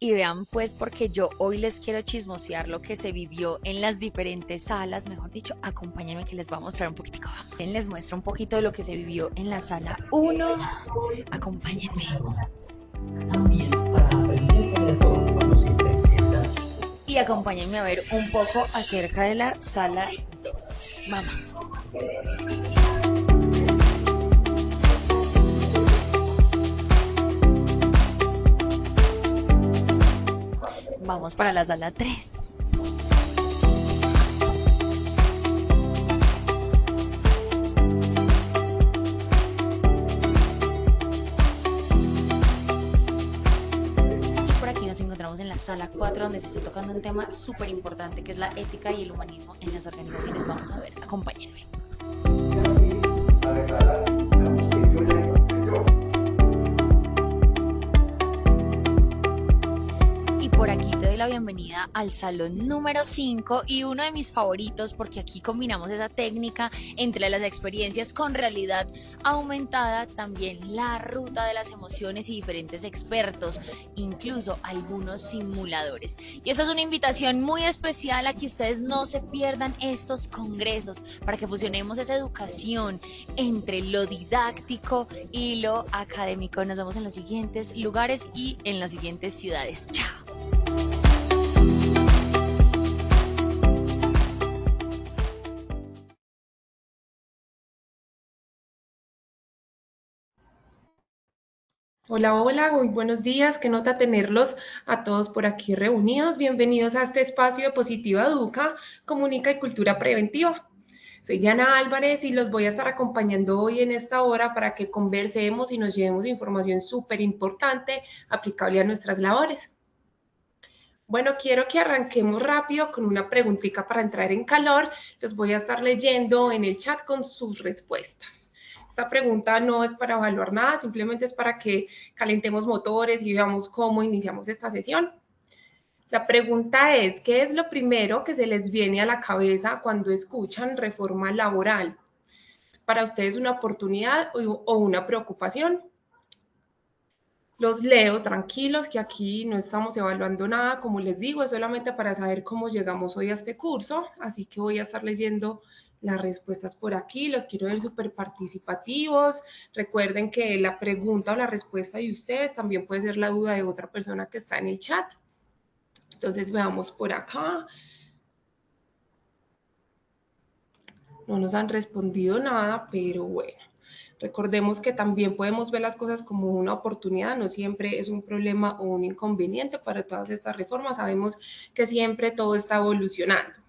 y vean pues porque yo hoy les quiero chismosear lo que se vivió en las diferentes salas, mejor dicho, acompáñenme que les voy a mostrar un poquitico. Les muestro un poquito de lo que se vivió en la sala 1, acompáñenme. También para aprender de todo cuando se presentas. Y acompáñenme a ver un poco acerca de la sala 2. Vamos. Vamos para la sala 3. Y por aquí nos encontramos en la sala 4, donde se está tocando un tema súper importante, que es la ética y el humanismo en las organizaciones. Vamos a ver, acompáñenme. Y por aquí te doy la bienvenida al salón número 5 y uno de mis favoritos, porque aquí combinamos esa técnica entre las experiencias con realidad aumentada, también la ruta de las emociones y diferentes expertos, incluso algunos simuladores. Y esta es una invitación muy especial a que ustedes no se pierdan estos congresos para que fusionemos esa educación entre lo didáctico y lo académico. Nos vemos en los siguientes lugares y en las siguientes ciudades. Chao. Hola, hola, muy buenos días. Qué nota tenerlos a todos por aquí reunidos. Bienvenidos a este espacio de Positiva Educa, Comunica y Cultura Preventiva. Soy Diana Álvarez y los voy a estar acompañando hoy en esta hora para que conversemos y nos llevemos información súper importante aplicable a nuestras labores. Bueno, quiero que arranquemos rápido con una preguntita para entrar en calor. Los voy a estar leyendo en el chat con sus respuestas. Esta pregunta no es para evaluar nada, simplemente es para que calentemos motores y veamos cómo iniciamos esta sesión. La pregunta es, ¿qué es lo primero que se les viene a la cabeza cuando escuchan reforma laboral? ¿Para ustedes una oportunidad o una preocupación? Los leo tranquilos, que aquí no estamos evaluando nada, como les digo, es solamente para saber cómo llegamos hoy a este curso, así que voy a estar leyendo las respuestas por aquí, los quiero ver súper participativos. Recuerden que la pregunta o la respuesta de ustedes también puede ser la duda de otra persona que está en el chat. Entonces veamos por acá. No nos han respondido nada, pero bueno. Recordemos que también podemos ver las cosas como una oportunidad, no siempre es un problema o un inconveniente para todas estas reformas. Sabemos que siempre todo está evolucionando.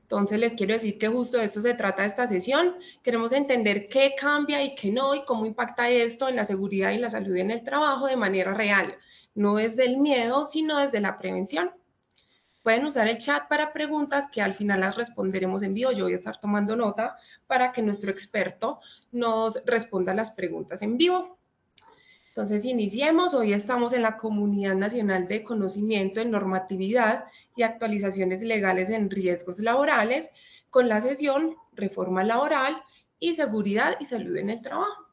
Entonces les quiero decir que justo de esto se trata esta sesión. Queremos entender qué cambia y qué no y cómo impacta esto en la seguridad y la salud en el trabajo de manera real, no desde el miedo, sino desde la prevención. Pueden usar el chat para preguntas que al final las responderemos en vivo. Yo voy a estar tomando nota para que nuestro experto nos responda las preguntas en vivo. Entonces, iniciemos. Hoy estamos en la Comunidad Nacional de Conocimiento en Normatividad y Actualizaciones Legales en Riesgos Laborales con la sesión Reforma Laboral y Seguridad y Salud en el Trabajo.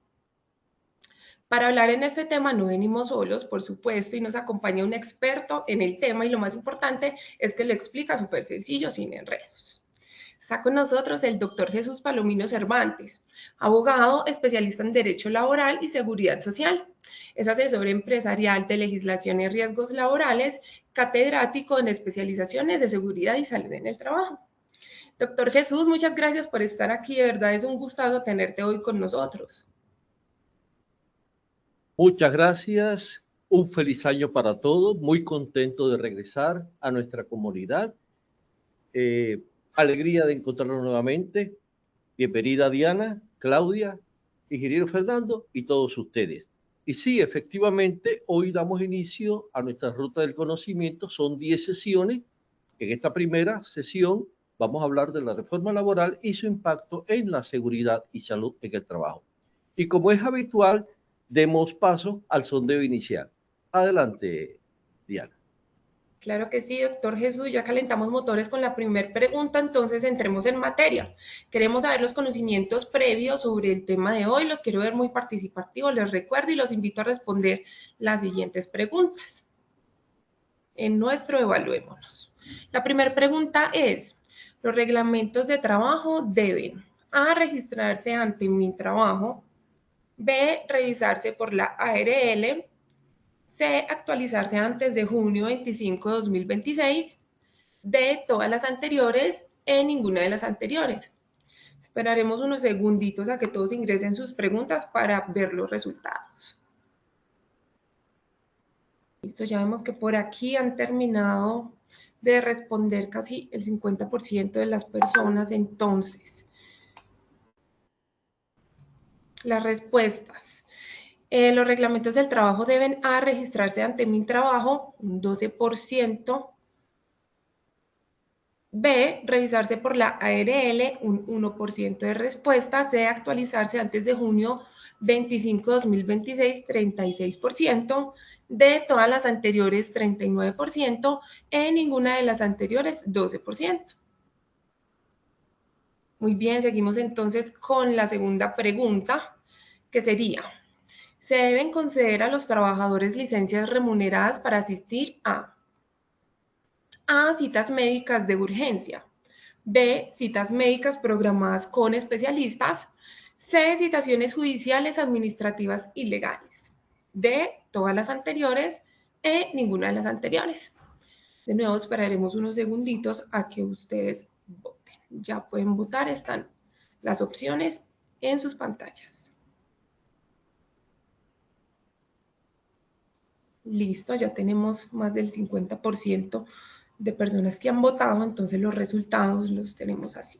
Para hablar en este tema no venimos solos, por supuesto, y nos acompaña un experto en el tema y lo más importante es que lo explica súper sencillo, sin enredos. Está con nosotros el doctor Jesús Palomino Cervantes, abogado especialista en Derecho Laboral y Seguridad Social. Es asesor empresarial de legislación y riesgos laborales, catedrático en especializaciones de seguridad y salud en el trabajo. Doctor Jesús, muchas gracias por estar aquí. De verdad es un gustazo tenerte hoy con nosotros. Muchas gracias, un feliz año para todos, muy contento de regresar a nuestra comunidad. Alegría de encontrarnos nuevamente. Bienvenida Diana, Claudia, ingeniero Fernando y todos ustedes. Y sí, efectivamente, hoy damos inicio a nuestra ruta del conocimiento. Son 10 sesiones. En esta primera sesión vamos a hablar de la reforma laboral y su impacto en la seguridad y salud en el trabajo. Y como es habitual, demos paso al sondeo inicial. Adelante, Diana. Claro que sí, doctor Jesús, ya calentamos motores con la primera pregunta, entonces entremos en materia. Queremos saber los conocimientos previos sobre el tema de hoy, los quiero ver muy participativos, les recuerdo y los invito a responder las siguientes preguntas. en nuestro Evaluémonos. La primera pregunta es, los reglamentos de trabajo deben A, registrarse ante Mintrabajo, B, revisarse por la ARL, C, actualizarse antes de junio 25 de 2026, D, todas las anteriores, E, ninguna de las anteriores. Esperaremos unos segunditos a que todos ingresen sus preguntas para ver los resultados. Listo, ya vemos que por aquí han terminado de responder casi el 50% de las personas. Entonces, las respuestas. Los reglamentos del trabajo deben A, registrarse ante Mintrabajo, un 12%. B, revisarse por la ARL, un 1% de respuesta. C, actualizarse antes de junio 25 de 2026, 36%. D, todas las anteriores, 39%. E, ninguna de las anteriores, 12%. Muy bien, seguimos entonces con la segunda pregunta, que sería, ¿se deben conceder a los trabajadores licencias remuneradas para asistir a citas médicas de urgencia, B, citas médicas programadas con especialistas, C, citaciones judiciales, administrativas y legales, D, todas las anteriores, E, ninguna de las anteriores? De nuevo, esperaremos unos segunditos a que ustedes voten. Ya pueden votar, están las opciones en sus pantallas. Listo, ya tenemos más del 50% de personas que han votado, entonces los resultados los tenemos así.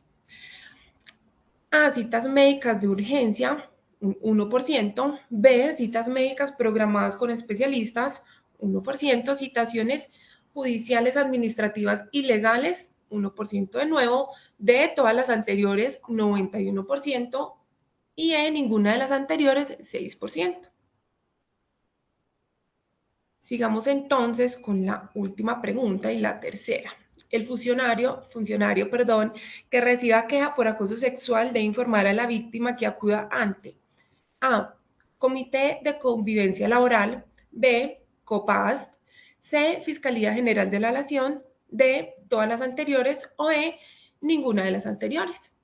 A, citas médicas de urgencia, un 1%. B, citas médicas programadas con especialistas, 1%. Citaciones judiciales, administrativas y legales, 1% de nuevo. D, todas las anteriores, 91%. Y E, ninguna de las anteriores, 6%. Sigamos entonces con la última pregunta y la tercera. El funcionario, que reciba queja por acoso sexual debe informar a la víctima que acuda ante A, Comité de Convivencia Laboral, B, COPAST, C, Fiscalía General de la Nación, D, todas las anteriores o E, ninguna de las anteriores.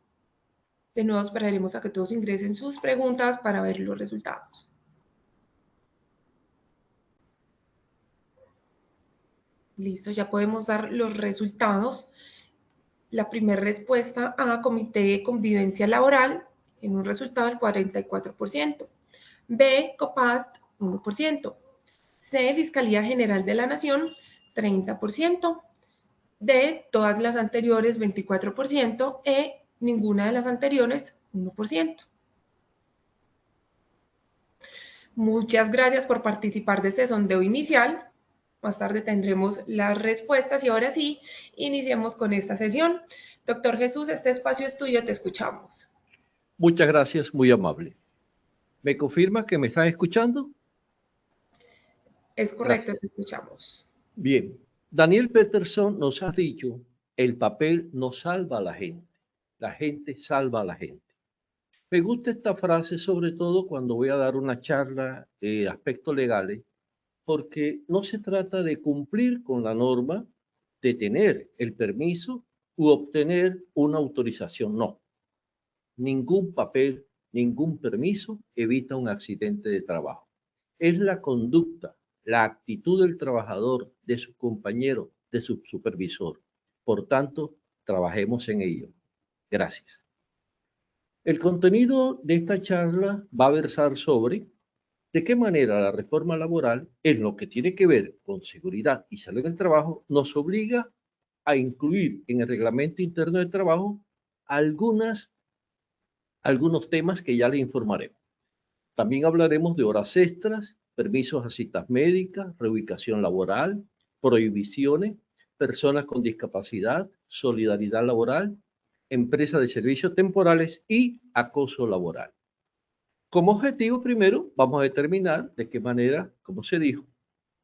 De nuevo esperaremos a que todos ingresen sus preguntas para ver los resultados. Listo, ya podemos dar los resultados. La primera respuesta a Comité de Convivencia Laboral, en un resultado del 44%. B, COPAST, 1%. C, Fiscalía General de la Nación, 30%. D, todas las anteriores, 24%. E, ninguna de las anteriores, 1%. Muchas gracias por participar de este sondeo inicial. Más tarde tendremos las respuestas y ahora sí, iniciemos con esta sesión. Doctor Jesús, este espacio es tuyo, te escuchamos. Muchas gracias, muy amable. ¿Me confirma que me están escuchando? Es correcto, Gracias. te escuchamos. Bien, Daniel Peterson nos ha dicho, el papel no salva a la gente salva a la gente. Me gusta esta frase sobre todo cuando voy a dar una charla de aspectos legales, porque no se trata de cumplir con la norma, de tener el permiso u obtener una autorización, no. Ningún papel, ningún permiso evita un accidente de trabajo. Es la conducta, la actitud del trabajador, de su compañero, de su supervisor. Por tanto, trabajemos en ello. Gracias. El contenido de esta charla va a versar sobre de qué manera la reforma laboral, en lo que tiene que ver con seguridad y salud en el trabajo, nos obliga a incluir en el reglamento interno de trabajo algunos temas que ya le informaremos. También hablaremos de horas extras, permisos a citas médicas, reubicación laboral, prohibiciones, personas con discapacidad, solidaridad laboral, empresas de servicios temporales y acoso laboral. Como objetivo, primero, vamos a determinar de qué manera, como se dijo,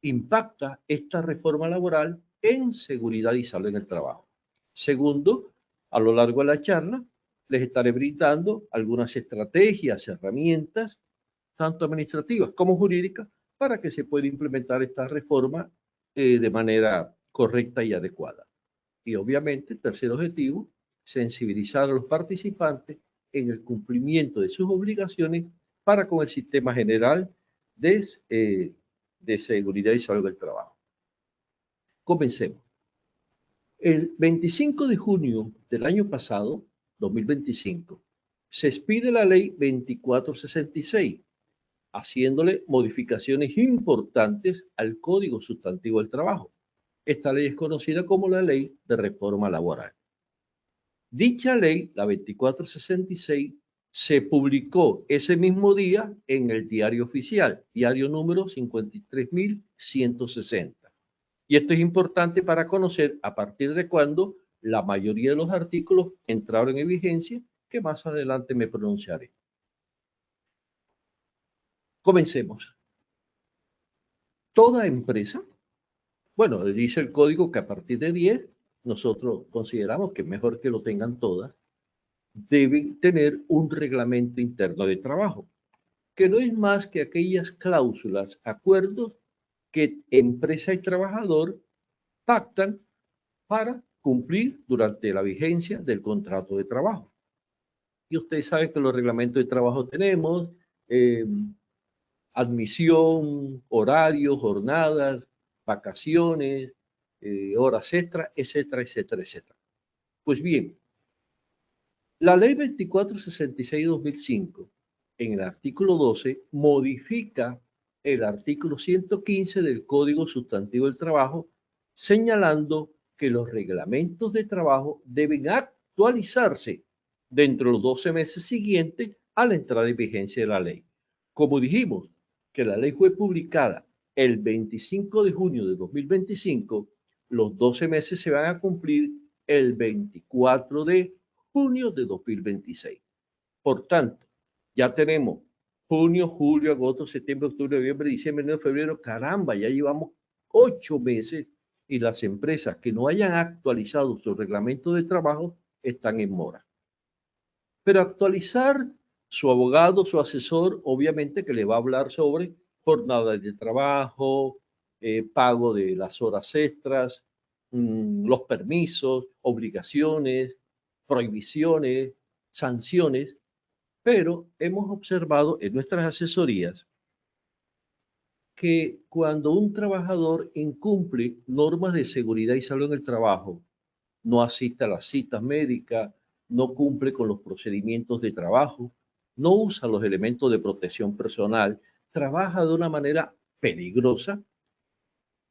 impacta esta reforma laboral en seguridad y salud en el trabajo. Segundo, a lo largo de la charla, les estaré brindando algunas estrategias, herramientas, tanto administrativas como jurídicas, para que se pueda implementar esta reforma de manera correcta y adecuada. Y obviamente, tercer objetivo, sensibilizar a los participantes en el cumplimiento de sus obligaciones para con el sistema general de seguridad y salud del trabajo. Comencemos. El 25 de junio del año pasado, 2025, se expide la ley 2466, haciéndole modificaciones importantes al Código Sustantivo del Trabajo. Esta ley es conocida como la Ley de Reforma Laboral. Dicha ley, la 2466, se publicó ese mismo día en el Diario Oficial, diario número 53.160. Y esto es importante para conocer a partir de cuándo la mayoría de los artículos entraron en vigencia, que más adelante me pronunciaré. Comencemos. Toda empresa, bueno, dice el código que a partir de 10, nosotros consideramos que es mejor que lo tengan todas, deben tener un reglamento interno de trabajo, que no es más que aquellas cláusulas, acuerdos que empresa y trabajador pactan para cumplir durante la vigencia del contrato de trabajo. Y usted sabe que los reglamentos de trabajo tenemos admisión, horarios, jornadas, vacaciones, horas extras, etcétera, etcétera, etcétera. Pues bien, la ley 2466 de 2005, en el artículo 12, modifica el artículo 115 del Código Sustantivo del Trabajo, señalando que los reglamentos de trabajo deben actualizarse dentro de los 12 meses siguientes a la entrada en vigencia de la ley. Como dijimos, que la ley fue publicada el 25 de junio de 2025, los 12 meses se van a cumplir el 24 de junio de 2026. Por tanto, ya tenemos junio, julio, agosto, septiembre, octubre, noviembre, diciembre, enero, febrero. Caramba, ya llevamos 8 meses y las empresas que no hayan actualizado su reglamento de trabajo están en mora. Pero actualizar, su abogado, su asesor, obviamente que le va a hablar sobre jornadas de trabajo, pago de las horas extras, los permisos, obligaciones, prohibiciones, sanciones, pero hemos observado en nuestras asesorías que cuando un trabajador incumple normas de seguridad y salud en el trabajo, no asiste a las citas médicas, no cumple con los procedimientos de trabajo, no usa los elementos de protección personal, trabaja de una manera peligrosa,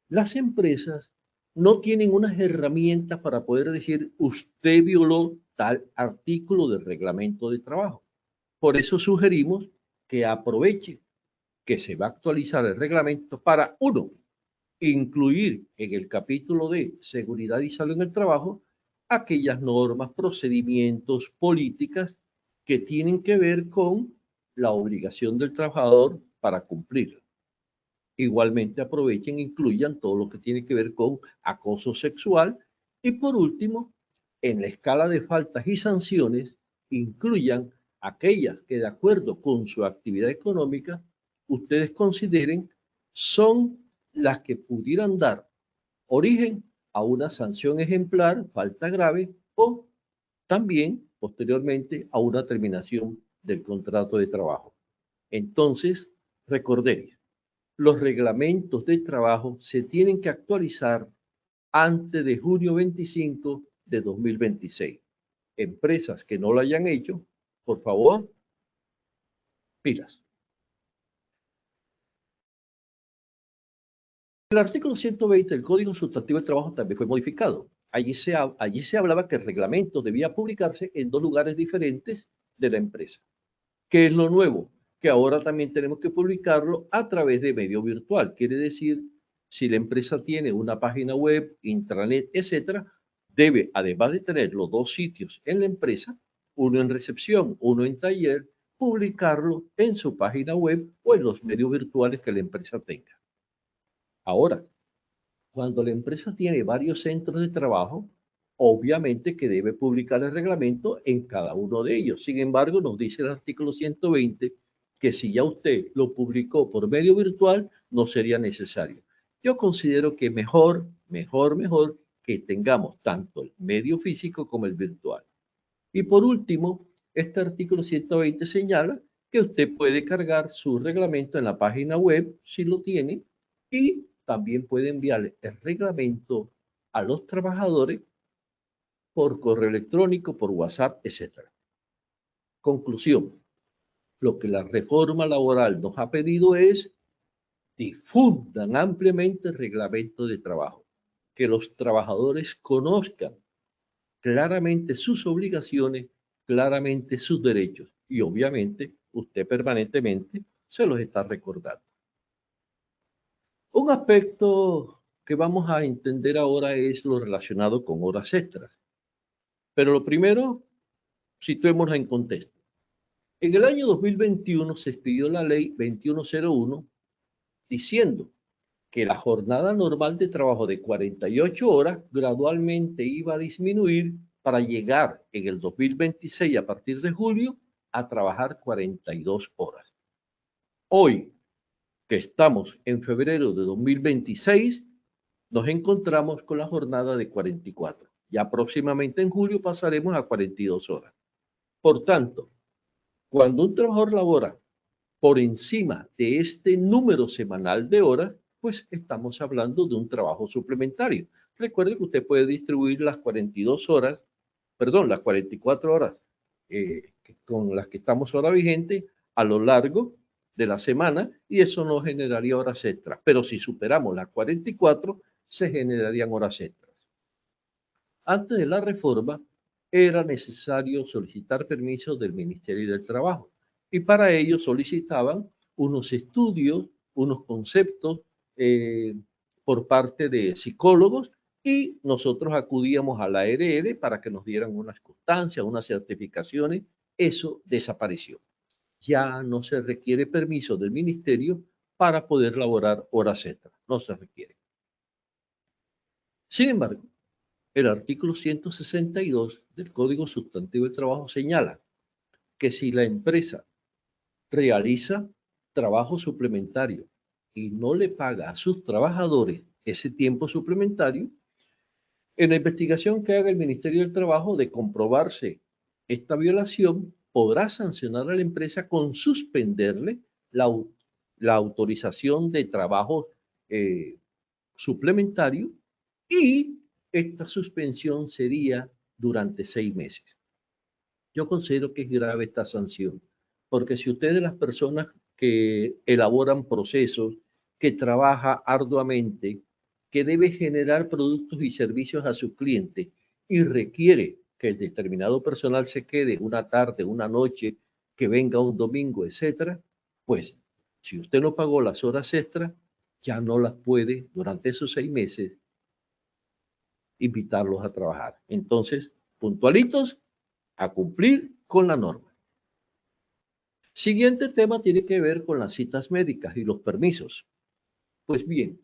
las empresas no tienen unas herramientas para poder decir usted violó tal artículo del reglamento de trabajo. Por eso sugerimos que aproveche que se va a actualizar el reglamento para, uno, incluir en el capítulo de seguridad y salud en el trabajo aquellas normas, procedimientos, políticas que tienen que ver con la obligación del trabajador para cumplirla. Igualmente aprovechen e incluyan todo lo que tiene que ver con acoso sexual y por último, en la escala de faltas y sanciones, incluyan aquellas que de acuerdo con su actividad económica ustedes consideren son las que pudieran dar origen a una sanción ejemplar, falta grave, o también, posteriormente, a una terminación del contrato de trabajo. Entonces, recordemos, los reglamentos de trabajo se tienen que actualizar antes de junio 25 de 2026. Empresas que no lo hayan hecho, por favor, pilas. El artículo 120 del Código Sustantivo del Trabajo también fue modificado. Allí se hablaba que el reglamento debía publicarse en 2 lugares diferentes de la empresa. ¿Qué es lo nuevo? Que ahora también tenemos que publicarlo a través de medio virtual. Quiere decir, si la empresa tiene una página web, intranet, etcétera, debe, además de tener los 2 sitios en la empresa, uno en recepción, uno en taller, publicarlo en su página web o en los medios virtuales que la empresa tenga. Ahora, cuando la empresa tiene varios centros de trabajo, obviamente que debe publicar el reglamento en cada uno de ellos. Sin embargo, nos dice el artículo 120 que si ya usted lo publicó por medio virtual, no sería necesario. Yo considero que mejor que tengamos tanto el medio físico como el virtual. Y por último, este artículo 120 señala que usted puede cargar su reglamento en la página web si lo tiene y también puede enviarle el reglamento a los trabajadores por correo electrónico, por WhatsApp, etc. Conclusión, lo que la reforma laboral nos ha pedido es difundan ampliamente el reglamento de trabajo, que los trabajadores conozcan claramente sus obligaciones, claramente sus derechos y obviamente usted permanentemente se los está recordando. Un aspecto que vamos a entender ahora es lo relacionado con horas extras. Pero lo primero, situémonos en contexto. En el año 2021 se expidió la ley 2101 diciendo que la jornada normal de trabajo de 48 horas gradualmente iba a disminuir para llegar en el 2026, a partir de julio, a trabajar 42 horas. Hoy, que estamos en febrero de 2026, nos encontramos con la jornada de 44. Ya próximamente en julio pasaremos a 42 horas. Por tanto, cuando un trabajador labora por encima de este número semanal de horas, pues estamos hablando de un trabajo suplementario. Recuerde que usted puede distribuir las 42 horas, perdón, las 44 horas con las que estamos ahora vigentes a lo largo de la semana y eso no generaría horas extras. Pero si superamos las 44, se generarían horas extras. Antes de la reforma, era necesario solicitar permiso del Ministerio del Trabajo y para ello solicitaban unos estudios, unos conceptos por parte de psicólogos y nosotros acudíamos a la ARL para que nos dieran unas constancias, unas certificaciones. Eso desapareció. Ya no se requiere permiso del ministerio para poder laborar horas extras. No se requiere. Sin embargo, el artículo 162 del Código Sustantivo del Trabajo señala que si la empresa realiza trabajo suplementario y no le paga a sus trabajadores ese tiempo suplementario, en la investigación que haga el Ministerio del Trabajo de comprobarse esta violación, podrá sancionar a la empresa con suspenderle la autorización de trabajo suplementario y esta suspensión sería durante 6 meses. Yo considero que es grave esta sanción, porque si usted es de las personas que elaboran procesos, que trabaja arduamente, que debe generar productos y servicios a sus clientes y requiere que el determinado personal se quede una tarde, una noche, que venga un domingo, etcétera, pues si usted no pagó las horas extras, ya no las puede durante esos 6 meses invitarlos a trabajar. Entonces, puntualitos a cumplir con la norma. Siguiente tema tiene que ver con las citas médicas y los permisos. Pues bien,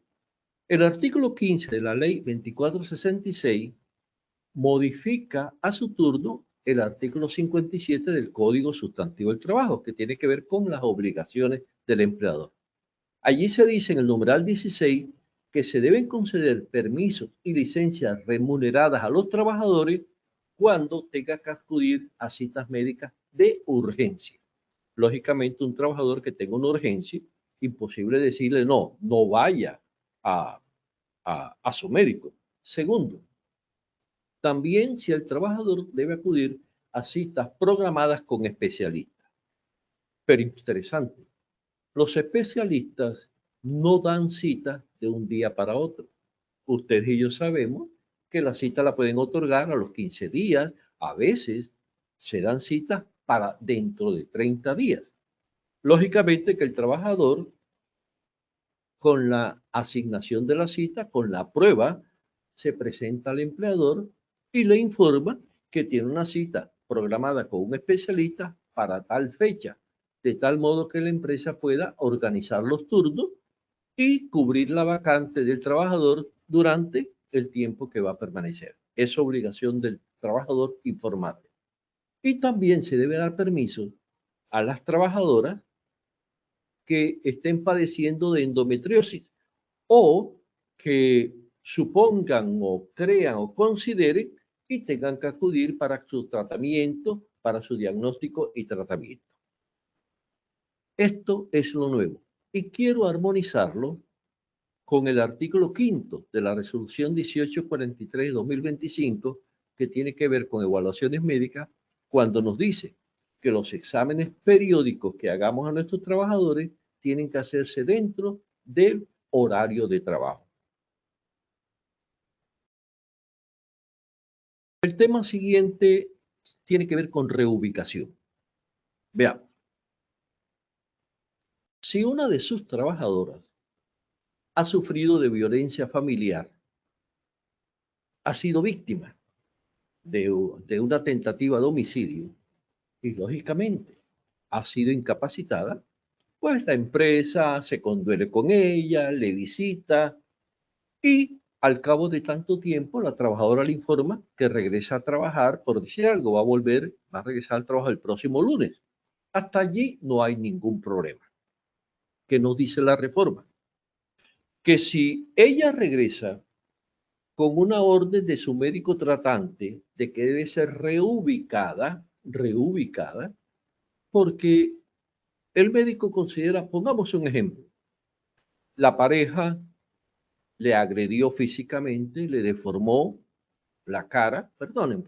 el artículo 15 de la ley 2466 modifica a su turno el artículo 57 del Código Sustantivo del Trabajo, que tiene que ver con las obligaciones del empleador. Allí se dice en el numeral 16 que se deben conceder permisos y licencias remuneradas a los trabajadores cuando tenga que acudir a citas médicas de urgencia. Lógicamente, un trabajador que tenga una urgencia, imposible decirle no vaya a su médico. Segundo, también si el trabajador debe acudir a citas programadas con especialistas. Pero interesante, los especialistas no dan cita de un día para otro. Ustedes y yo sabemos que la cita la pueden otorgar a los 15 días, a veces se dan citas para dentro de 30 días. Lógicamente que el trabajador, con la asignación de la cita, con la prueba, se presenta al empleador y le informa que tiene una cita programada con un especialista para tal fecha, de tal modo que la empresa pueda organizar los turnos y cubrir la vacante del trabajador durante el tiempo que va a permanecer. Es obligación del trabajador informarle. Y también se debe dar permiso a las trabajadoras que estén padeciendo de endometriosis o que supongan o crean o consideren y tengan que acudir para su tratamiento, para su diagnóstico y tratamiento. Esto es lo nuevo y quiero armonizarlo con el artículo 5 de la resolución 1843-2025 que tiene que ver con evaluaciones médicas cuando nos dice que los exámenes periódicos que hagamos a nuestros trabajadores tienen que hacerse dentro del horario de trabajo. El tema siguiente tiene que ver con reubicación. Veamos. Si una de sus trabajadoras ha sufrido de violencia familiar, ha sido víctima de una tentativa de homicidio y lógicamente ha sido incapacitada, pues la empresa se conduele con ella, le visita y al cabo de tanto tiempo la trabajadora le informa que regresa a trabajar, por decir algo, va a regresar al trabajo el próximo lunes. Hasta allí no hay ningún problema. ¿Qué nos dice la reforma? Que si ella regresa con una orden de su médico tratante de que debe ser reubicada, porque el médico considera, pongamos un ejemplo, la pareja le agredió físicamente, le deformó la cara, perdonen,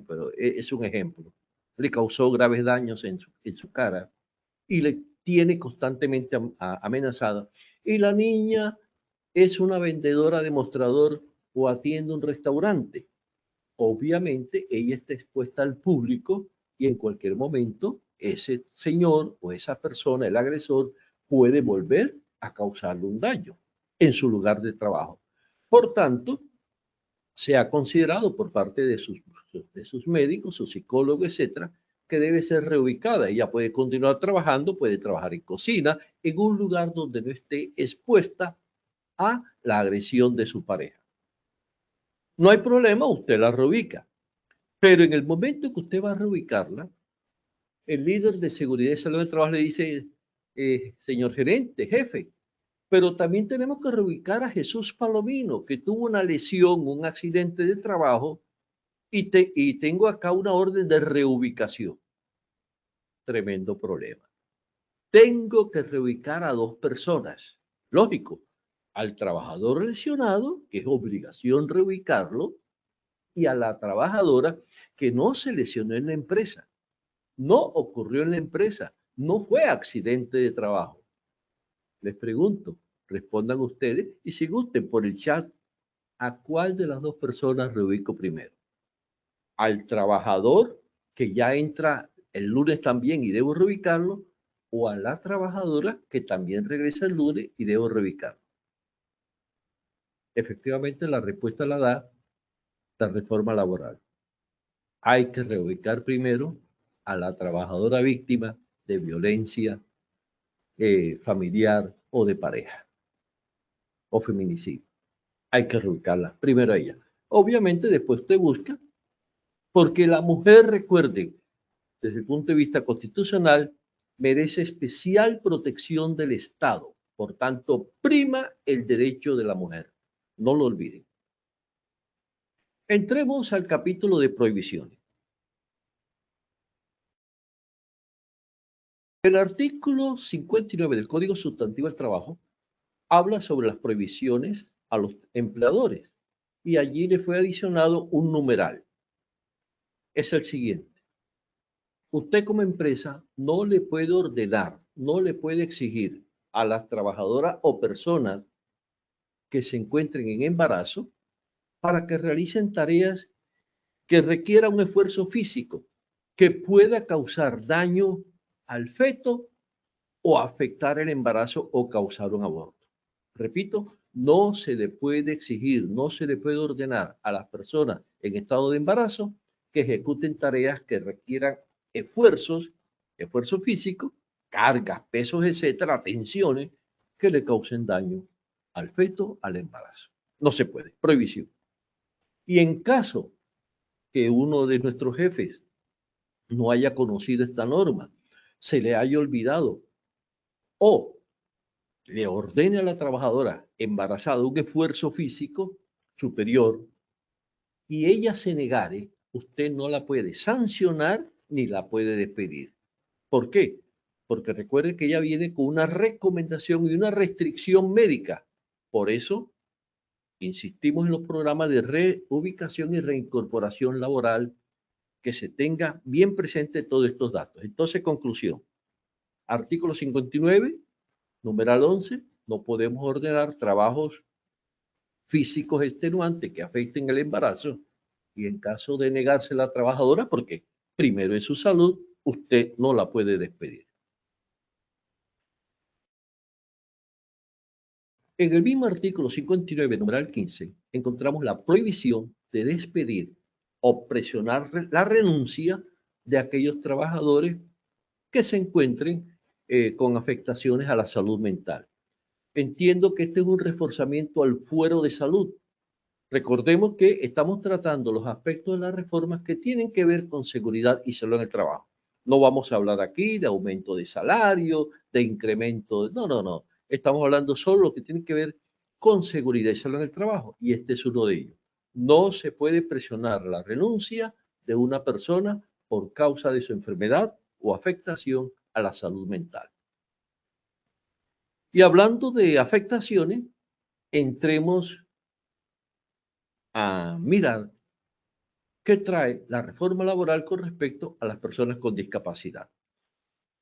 pero es un ejemplo, le causó graves daños en su cara y le tiene constantemente amenazada. Y la niña es una vendedora de mostrador o atiende un restaurante. Obviamente ella está expuesta al público y en cualquier momento ese señor o esa persona, el agresor, puede volver a causarle un daño en su lugar de trabajo. Por tanto, se ha considerado por parte de sus médicos, su psicólogo, etcétera, que debe ser reubicada. Ella puede continuar trabajando, puede trabajar en cocina, en un lugar donde no esté expuesta a la agresión de su pareja. No hay problema, usted la reubica. Pero en el momento que usted va a reubicarla, el líder de seguridad y salud del trabajo le dice, señor gerente, jefe, pero también tenemos que reubicar a Jesús Palomino, que tuvo una lesión, un accidente de trabajo, y tengo acá una orden de reubicación. Tremendo problema. Tengo que reubicar a dos personas. Lógico, al trabajador lesionado, que es obligación reubicarlo, y a la trabajadora que no se lesionó en la empresa, no ocurrió en la empresa, no fue accidente de trabajo. Les pregunto, respondan ustedes y si gusten por el chat, ¿a cuál de las dos personas reubico primero? ¿Al trabajador que ya entra el lunes también y debo reubicarlo? ¿O a la trabajadora que también regresa el lunes y debo reubicarlo? Efectivamente, la respuesta la da la reforma laboral. Hay que reubicar primero a la trabajadora víctima de violencia familiar o de pareja o feminicidio. Hay que reubicarla primero a ella. Obviamente después usted busca, porque la mujer, recuerde, desde el punto de vista constitucional, merece especial protección del Estado. Por tanto, prima el derecho de la mujer. No lo olviden. Entremos al capítulo de prohibiciones. El artículo 59 del Código Sustantivo del Trabajo habla sobre las prohibiciones a los empleadores y allí le fue adicionado un numeral. Es el siguiente. Usted como empresa no le puede ordenar, no le puede exigir a las trabajadoras o personas que se encuentren en embarazo para que realicen tareas que requieran un esfuerzo físico que pueda causar daño al feto o afectar el embarazo o causar un aborto. Repito, no se le puede exigir, no se le puede ordenar a las personas en estado de embarazo que ejecuten tareas que requieran esfuerzo físico, cargas, pesos, etcétera, tensiones que le causen daño al feto, al embarazo. No se puede, prohibición. Y en caso que uno de nuestros jefes no haya conocido esta norma, se le haya olvidado o le ordene a la trabajadora embarazada un esfuerzo físico superior y ella se negare, usted no la puede sancionar ni la puede despedir. ¿Por qué? Porque recuerde que ella viene con una recomendación y una restricción médica. Por eso insistimos en los programas de reubicación y reincorporación laboral, que se tenga bien presente todos estos datos. Entonces, conclusión. Artículo 59, numeral 11, no podemos ordenar trabajos físicos extenuantes que afecten el embarazo y en caso de negarse la trabajadora, porque primero es su salud, usted no la puede despedir. En el mismo artículo 59, numeral 15, encontramos la prohibición de despedir o presionar la renuncia de aquellos trabajadores que se encuentren con afectaciones a la salud mental. Entiendo que este es un reforzamiento al fuero de salud. Recordemos que estamos tratando los aspectos de las reformas que tienen que ver con seguridad y salud en el trabajo. No vamos a hablar aquí de aumento de salario, de incremento. No. Estamos hablando solo de lo que tiene que ver con seguridad y salud en el trabajo. Y este es uno de ellos. No se puede presionar la renuncia de una persona por causa de su enfermedad o afectación a la salud mental. Y hablando de afectaciones, entremos a mirar qué trae la reforma laboral con respecto a las personas con discapacidad.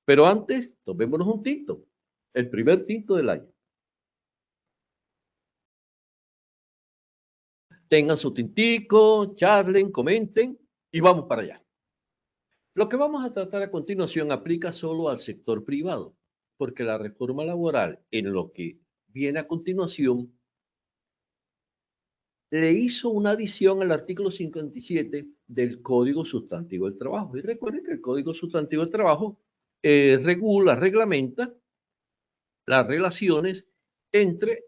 Pero antes, tomémonos un tinto, el primer tinto del año. Tengan su tintico, charlen, comenten y vamos para allá. Lo que vamos a tratar a continuación aplica solo al sector privado, porque la reforma laboral en lo que viene a continuación le hizo una adición al artículo 57 del Código Sustantivo del Trabajo. Y recuerden que el Código Sustantivo del Trabajo reglamenta las relaciones entre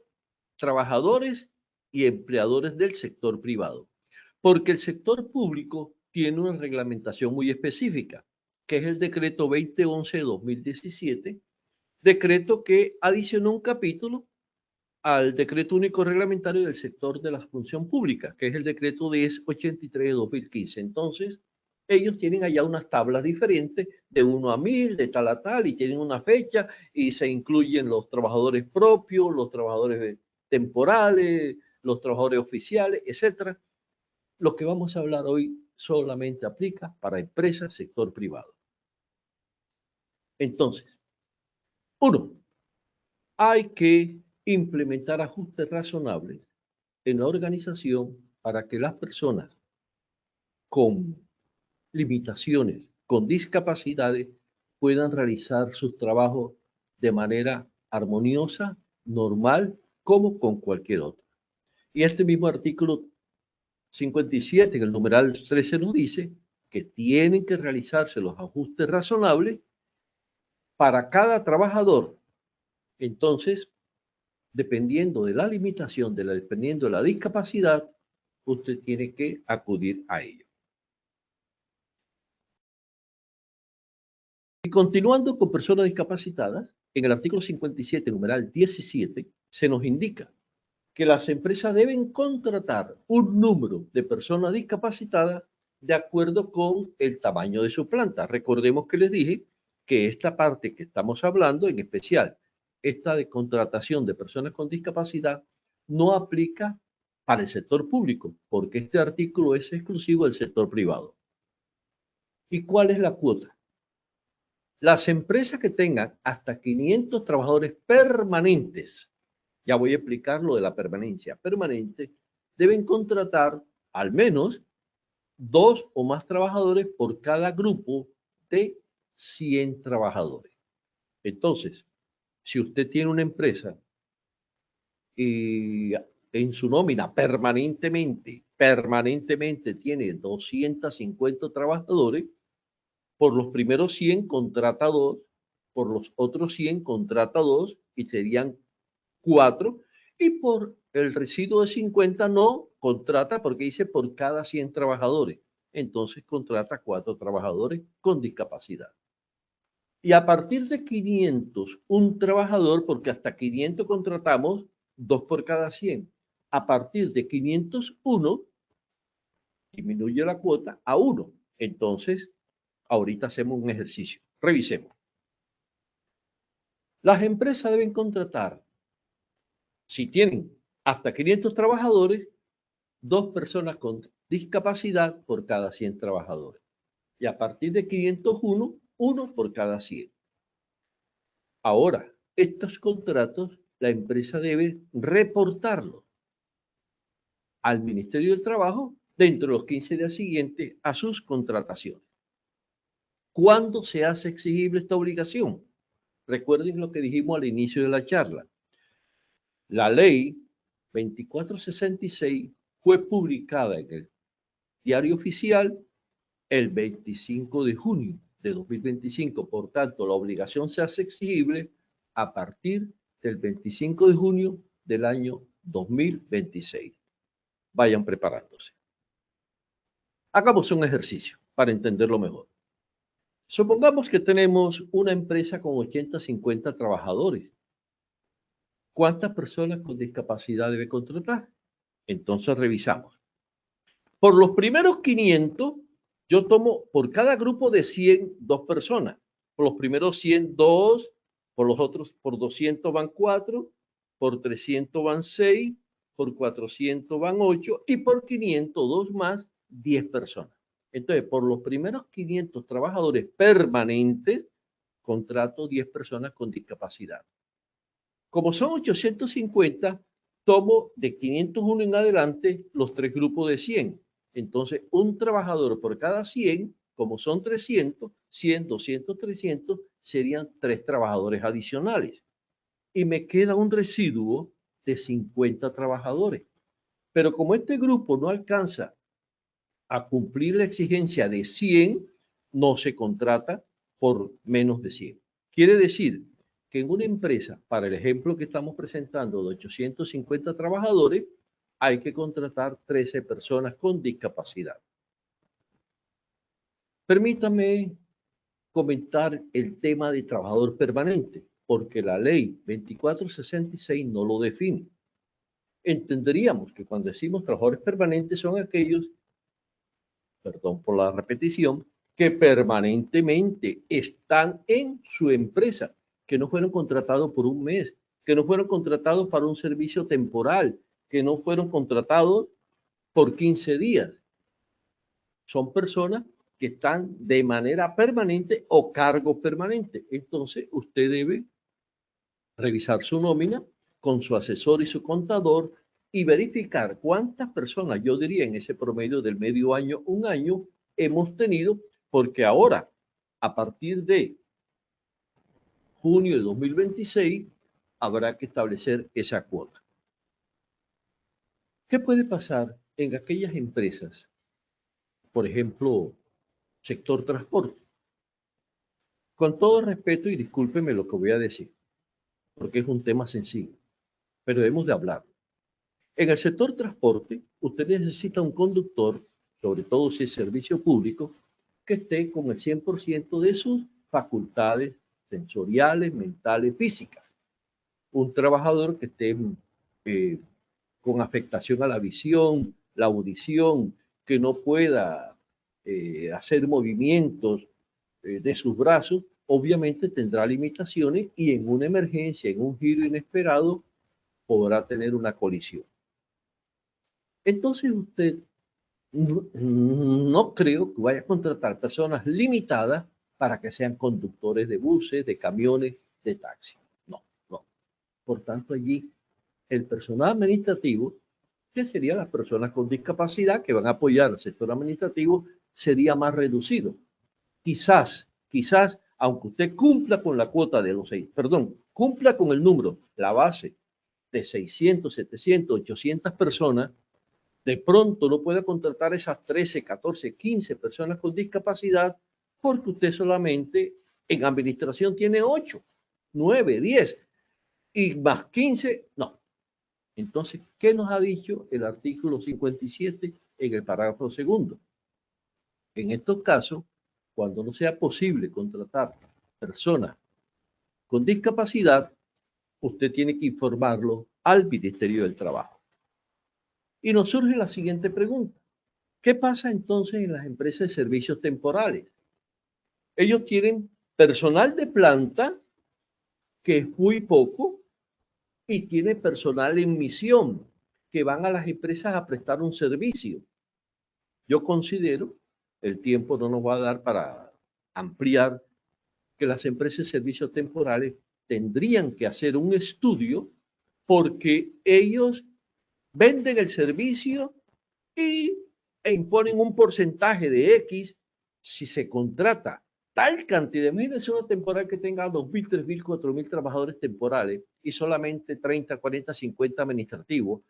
trabajadores y empleadores del sector privado. Porque el sector público tiene una reglamentación muy específica, que es el decreto 2011 de 2017, decreto que adicionó un capítulo al decreto único reglamentario del sector de la función pública, que es el decreto 1083 de 2015. Entonces, ellos tienen allá unas tablas diferentes de 1 a 1000, de tal a tal, y tienen una fecha, y se incluyen los trabajadores propios, los trabajadores temporales, los trabajadores oficiales, etcétera. Lo que vamos a hablar hoy solamente aplica para empresas, sector privado. Entonces, uno, hay que implementar ajustes razonables en la organización para que las personas con limitaciones, con discapacidades, puedan realizar sus trabajos de manera armoniosa, normal, como con cualquier otro. Y este mismo artículo 57, en el numeral 13, nos dice que tienen que realizarse los ajustes razonables para cada trabajador. Entonces, dependiendo de la limitación, dependiendo de la discapacidad, usted tiene que acudir a ello. Y continuando con personas discapacitadas, en el artículo 57, numeral 17, se nos indica que las empresas deben contratar un número de personas discapacitadas de acuerdo con el tamaño de su planta. Recordemos que les dije que esta parte que estamos hablando, en especial esta de contratación de personas con discapacidad, no aplica para el sector público, porque este artículo es exclusivo del sector privado. ¿Y cuál es la cuota? Las empresas que tengan hasta 500 trabajadores permanentes, ya voy a explicar lo de la permanencia permanente, deben contratar al menos 2 o más trabajadores por cada grupo de 100 trabajadores. Entonces, si usted tiene una empresa y en su nómina permanentemente tiene 250 trabajadores, por los primeros 100 contrata 2, por los otros 100 contrata 2 y serían 4, y por el residuo de 50 no contrata porque dice por cada 100 trabajadores. Entonces contrata 4 trabajadores con discapacidad. Y a partir de 500, un trabajador, porque hasta 500 contratamos 2 por cada 100. A partir de 501, disminuye la cuota a 1. Entonces, ahorita hacemos un ejercicio. Revisemos. Las empresas deben contratar, si tienen hasta 500 trabajadores, 2 personas con discapacidad por cada 100 trabajadores. Y a partir de 501, 1 por cada 100. Ahora, estos contratos, la empresa debe reportarlos al Ministerio del Trabajo dentro de los 15 días siguientes a sus contrataciones. ¿Cuándo se hace exigible esta obligación? Recuerden lo que dijimos al inicio de la charla. La ley 2466 fue publicada en el Diario Oficial el 25 de junio de 2025. Por tanto, la obligación se hace exigible a partir del 25 de junio del año 2026. Vayan preparándose. Hagamos un ejercicio para entenderlo mejor. Supongamos que tenemos una empresa con 80-50 trabajadores. ¿Cuántas personas con discapacidad debe contratar? Entonces revisamos. Por los primeros 500, yo tomo por cada grupo de 100, 2 personas. Por los primeros 100, 2. Por los otros, por 200 van 4. Por 300 van 6. Por 400 van 8. Y por 500, 2 más, 10 personas. Entonces, por los primeros 500 trabajadores permanentes, contrato 10 personas con discapacidad. Como son 850, tomo de 501 en adelante los 3 grupos de 100. Entonces, un trabajador por cada 100, como son 300, 100, 200, 300, serían 3 trabajadores adicionales. Y me queda un residuo de 50 trabajadores. Pero como este grupo no alcanza a cumplir la exigencia de 100, no se contrata por menos de 100. Quiere decir que en una empresa, para el ejemplo que estamos presentando de 850 trabajadores, hay que contratar 13 personas con discapacidad. Permítame comentar el tema de trabajador permanente, porque la ley 2466 no lo define. Entenderíamos que cuando decimos trabajadores permanentes son aquellos, perdón por la repetición, que permanentemente están en su empresa, que no fueron contratados por un mes, que no fueron contratados para un servicio temporal, que no fueron contratados por 15 días. Son personas que están de manera permanente o cargo permanente. Entonces, usted debe revisar su nómina con su asesor y su contador y verificar cuántas personas, yo diría en ese promedio del medio año, un año, hemos tenido, porque ahora, a partir de junio de 2026, habrá que establecer esa cuota. ¿Qué puede pasar en aquellas empresas, por ejemplo, sector transporte? Con todo respeto, y discúlpeme lo que voy a decir, porque es un tema sensible, pero debemos de hablar. En el sector transporte, usted necesita un conductor, sobre todo si es servicio público, que esté con el 100% de sus facultades sensoriales, mentales, físicas. Un trabajador que esté con afectación a la visión, la audición, que no pueda hacer movimientos de sus brazos, obviamente tendrá limitaciones y en una emergencia, en un giro inesperado, podrá tener una colisión. Entonces usted no creo que vaya a contratar personas limitadas para que sean conductores de buses, de camiones, de taxi. No. Por tanto, allí el personal administrativo, que serían las personas con discapacidad que van a apoyar al sector administrativo, sería más reducido. Quizás, aunque usted cumpla con la cuota de los 6, cumpla con el número, la base de 600, 700, 800 personas, de pronto no pueda contratar esas 13, 14, 15 personas con discapacidad porque usted solamente en administración tiene 8, 9, 10 y más 15, no. Entonces, ¿qué nos ha dicho el artículo 57 en el parágrafo segundo? En estos casos, cuando no sea posible contratar persona con discapacidad, usted tiene que informarlo al Ministerio del Trabajo. Y nos surge la siguiente pregunta. ¿Qué pasa entonces en las empresas de servicios temporales? Ellos tienen personal de planta, que es muy poco, y tiene personal en misión, que van a las empresas a prestar un servicio. Yo considero, el tiempo no nos va a dar para ampliar, que las empresas de servicios temporales tendrían que hacer un estudio porque ellos venden el servicio e imponen un porcentaje de X si se contrata tal cantidad. Imagínense una temporada que tenga 2.000, 3.000, 4.000 trabajadores temporales y solamente 30, 40, 50 administrativos,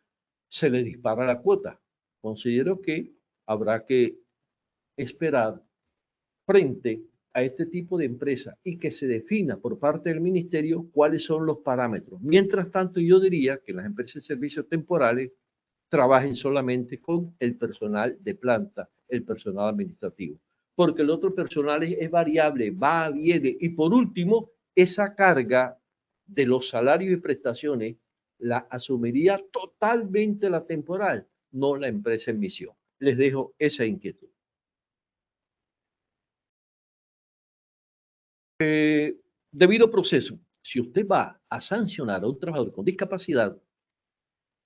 se le dispara la cuota. Considero que habrá que esperar frente a este tipo de empresa y que se defina por parte del ministerio cuáles son los parámetros. Mientras tanto, yo diría que las empresas de servicios temporales trabajen solamente con el personal de planta, el personal administrativo, porque el otro personal es variable, va, viene, y por último, esa carga de los salarios y prestaciones la asumiría totalmente la temporal, no la empresa en misión. Les dejo esa inquietud. Debido proceso, si usted va a sancionar a un trabajador con discapacidad,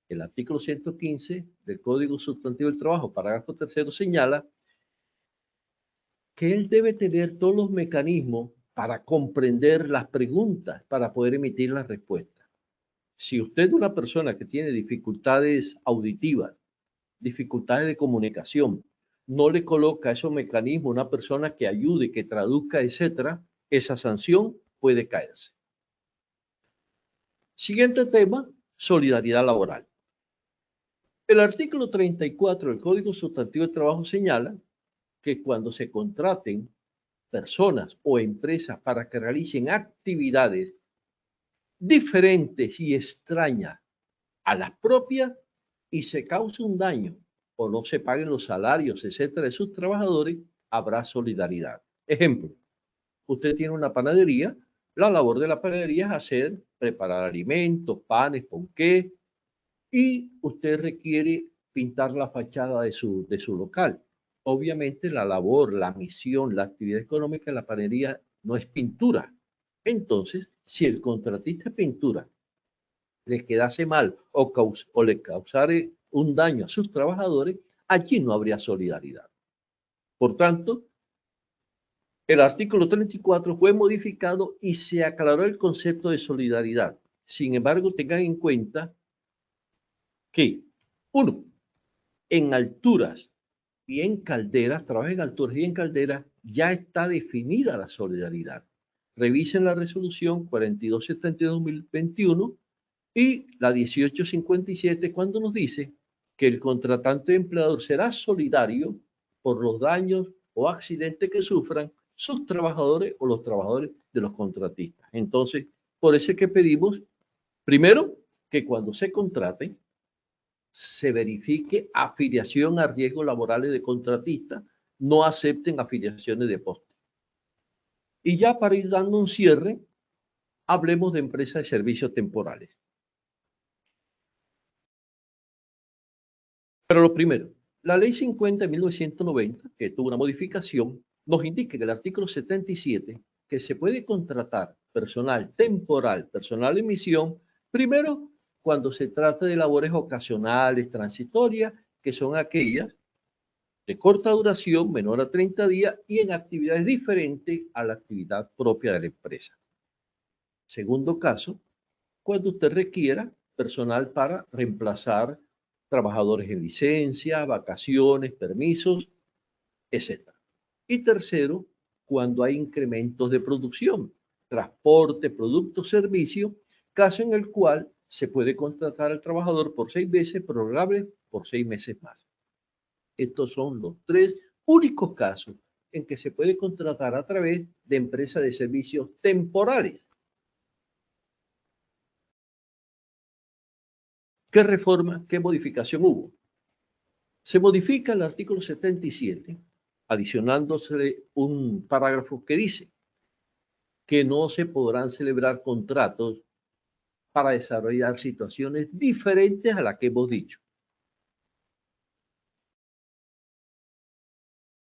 el artículo 115 del Código Sustantivo del Trabajo, parágrafo 3, señala que él debe tener todos los mecanismos para comprender las preguntas, para poder emitir las respuestas. Si usted es una persona que tiene dificultades auditivas, dificultades de comunicación, no le coloca esos mecanismos a una persona que ayude, que traduzca, etcétera, esa sanción puede caerse. Siguiente tema, solidaridad laboral. El artículo 34 del Código Sustantivo del Trabajo señala que cuando se contraten personas o empresas para que realicen actividades diferentes y extrañas a las propias y se cause un daño o no se paguen los salarios, etcétera, de sus trabajadores, habrá solidaridad. Ejemplo, usted tiene una panadería, la labor de la panadería es preparar alimentos, panes, ponqué, y usted requiere pintar la fachada de su local. Obviamente la labor, la misión, la actividad económica de la panadería no es pintura. Entonces, si el contratista de pintura le quedase mal o le causare un daño a sus trabajadores, allí no habría solidaridad. Por tanto, el artículo 34 fue modificado y se aclaró el concepto de solidaridad. Sin embargo, tengan en cuenta que, uno, en alturas y en calderas, trabajo en alturas y en calderas, ya está definida la solidaridad. Revisen la resolución 4272-2021 y la 1857 cuando nos dice que el contratante de empleador será solidario por los daños o accidentes que sufran sus trabajadores o los trabajadores de los contratistas. Entonces, por eso es que pedimos, primero, que cuando se contrate, se verifique afiliación a riesgos laborales de contratistas, no acepten afiliaciones de poste. Y ya para ir dando un cierre, hablemos de empresas de servicios temporales. Pero lo primero, la Ley 50 de 1990, que tuvo una modificación, nos indica en el artículo 77 que se puede contratar personal temporal, personal en misión, primero cuando se trata de labores ocasionales, transitorias, que son aquellas de corta duración, menor a 30 días, y en actividades diferentes a la actividad propia de la empresa. Segundo caso, cuando usted requiera personal para reemplazar trabajadores en licencia, vacaciones, permisos, etc. Y tercero, cuando hay incrementos de producción, transporte, productos, servicios, caso en el cual se puede contratar al trabajador por 6 meses, prorrogable por 6 meses más. Estos son los 3 únicos casos en que se puede contratar a través de empresas de servicios temporales. ¿Qué reforma, qué modificación hubo? Se modifica el artículo 77, adicionándose un parágrafo que dice que no se podrán celebrar contratos para desarrollar situaciones diferentes a las que hemos dicho.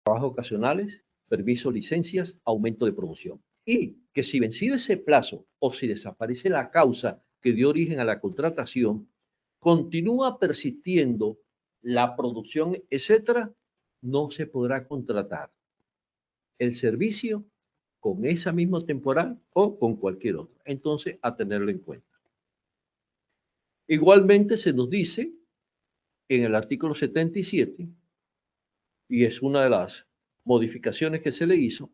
Trabajos ocasionales, permisos, licencias, aumento de producción. Y que si vencido ese plazo o si desaparece la causa que dio origen a la contratación, continúa persistiendo la producción, etcétera, no se podrá contratar el servicio con esa misma temporal o con cualquier otro. Entonces, a tenerlo en cuenta. Igualmente se nos dice en el artículo 77, y es una de las modificaciones que se le hizo,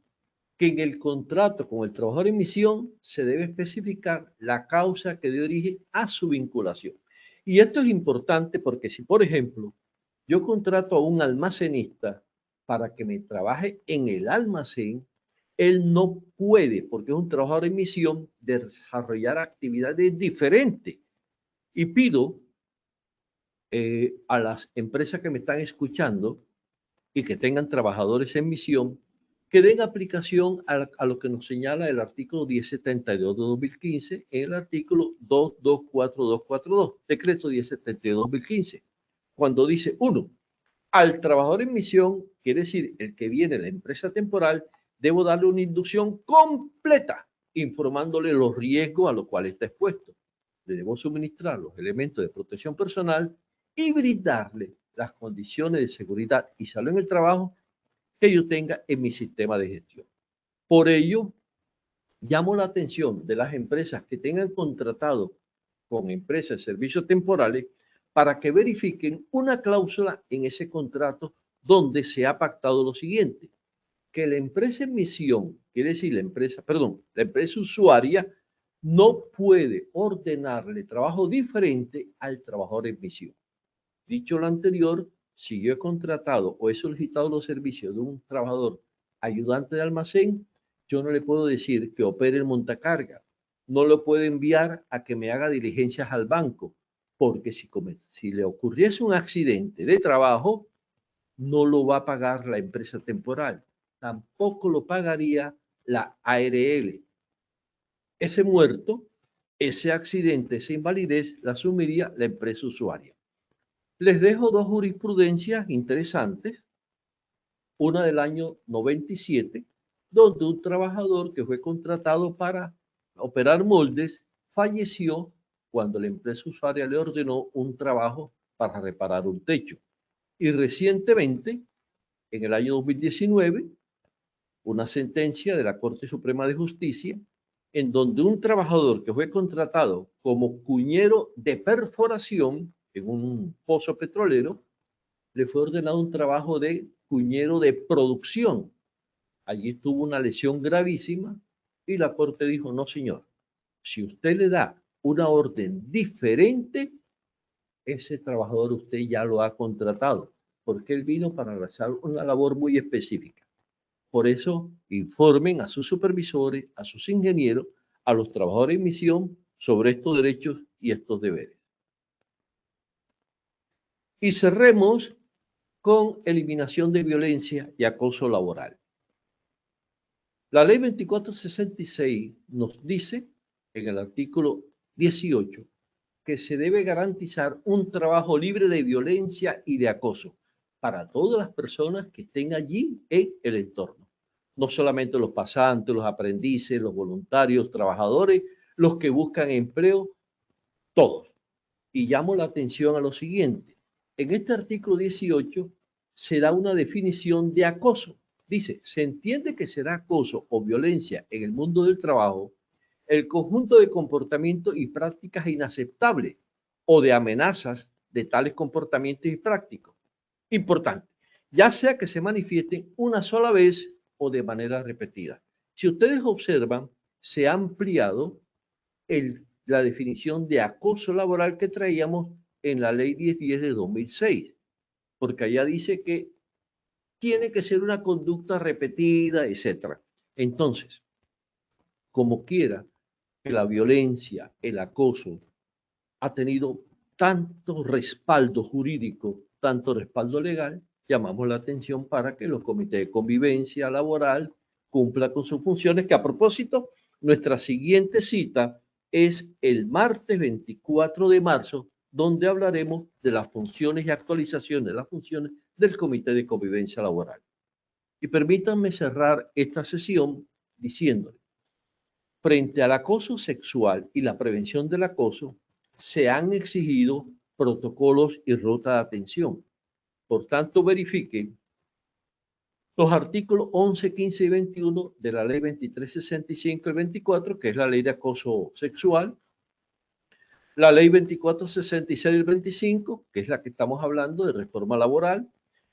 que en el contrato con el trabajador en misión se debe especificar la causa que dio origen a su vinculación. Y esto es importante porque si, por ejemplo, yo contrato a un almacenista para que me trabaje en el almacén, él no puede, porque es un trabajador en misión, desarrollar actividades diferentes. Y pido a las empresas que me están escuchando y que tengan trabajadores en misión, que den aplicación a lo que nos señala el artículo 1072 de 2015 en el artículo 224242, decreto 1072 de 2015, cuando dice, 1, al trabajador en misión, quiere decir el que viene de la empresa temporal, debo darle una inducción completa, informándole los riesgos a los cuales está expuesto. Le debo suministrar los elementos de protección personal y brindarle las condiciones de seguridad y salud en el trabajo que yo tenga en mi sistema de gestión. Por ello, llamo la atención de las empresas que tengan contratado con empresas de servicios temporales para que verifiquen una cláusula en ese contrato donde se ha pactado lo siguiente, que la empresa en misión, quiere decir la empresa usuaria, no puede ordenarle trabajo diferente al trabajador en misión. Dicho lo anterior, si yo he contratado o he solicitado los servicios de un trabajador ayudante de almacén, yo no le puedo decir que opere el montacarga, no lo puedo enviar a que me haga diligencias al banco, porque si le ocurriese un accidente de trabajo, no lo va a pagar la empresa temporal, tampoco lo pagaría la ARL. Ese muerto, ese accidente, esa invalidez, la asumiría la empresa usuaria. Les dejo dos jurisprudencias interesantes, una del año 97, donde un trabajador que fue contratado para operar moldes falleció cuando la empresa usuaria le ordenó un trabajo para reparar un techo. Y recientemente, en el año 2019, una sentencia de la Corte Suprema de Justicia, en donde un trabajador que fue contratado como cuñero de perforación en un pozo petrolero, le fue ordenado un trabajo de cuñero de producción. Allí tuvo una lesión gravísima y la Corte dijo, no señor, si usted le da una orden diferente, ese trabajador usted ya lo ha contratado, porque él vino para realizar una labor muy específica. Por eso, informen a sus supervisores, a sus ingenieros, a los trabajadores en misión sobre estos derechos y estos deberes. Y cerremos con eliminación de violencia y acoso laboral. La ley 2466 nos dice en el artículo 18 que se debe garantizar un trabajo libre de violencia y de acoso para todas las personas que estén allí en el entorno. No solamente los pasantes, los aprendices, los voluntarios, trabajadores, los que buscan empleo, todos. Y llamo la atención a lo siguiente. En este artículo 18 se da una definición de acoso. Dice, se entiende que será acoso o violencia en el mundo del trabajo el conjunto de comportamientos y prácticas inaceptables o de amenazas de tales comportamientos y prácticas. Importante, ya sea que se manifiesten una sola vez o de manera repetida. Si ustedes observan, se ha ampliado la definición de acoso laboral que traíamos en la ley 1010 de 2006, porque allá dice que tiene que ser una conducta repetida, etc. Entonces, como quiera que la violencia, el acoso, ha tenido tanto respaldo jurídico, tanto respaldo legal, llamamos la atención para que los comités de convivencia laboral cumplan con sus funciones, que a propósito Nuestra siguiente cita es el martes 24 de marzo, donde hablaremos de las funciones y actualizaciones de las funciones del Comité de Convivencia Laboral. Y permítanme cerrar esta sesión diciéndole, frente al acoso sexual y la prevención del acoso, se han exigido protocolos y ruta de atención. Por tanto, verifiquen los artículos 11, 15 y 21 de la ley 2365 y 24, que es la ley de acoso sexual, la ley 2466 del 25, que es la que estamos hablando de reforma laboral,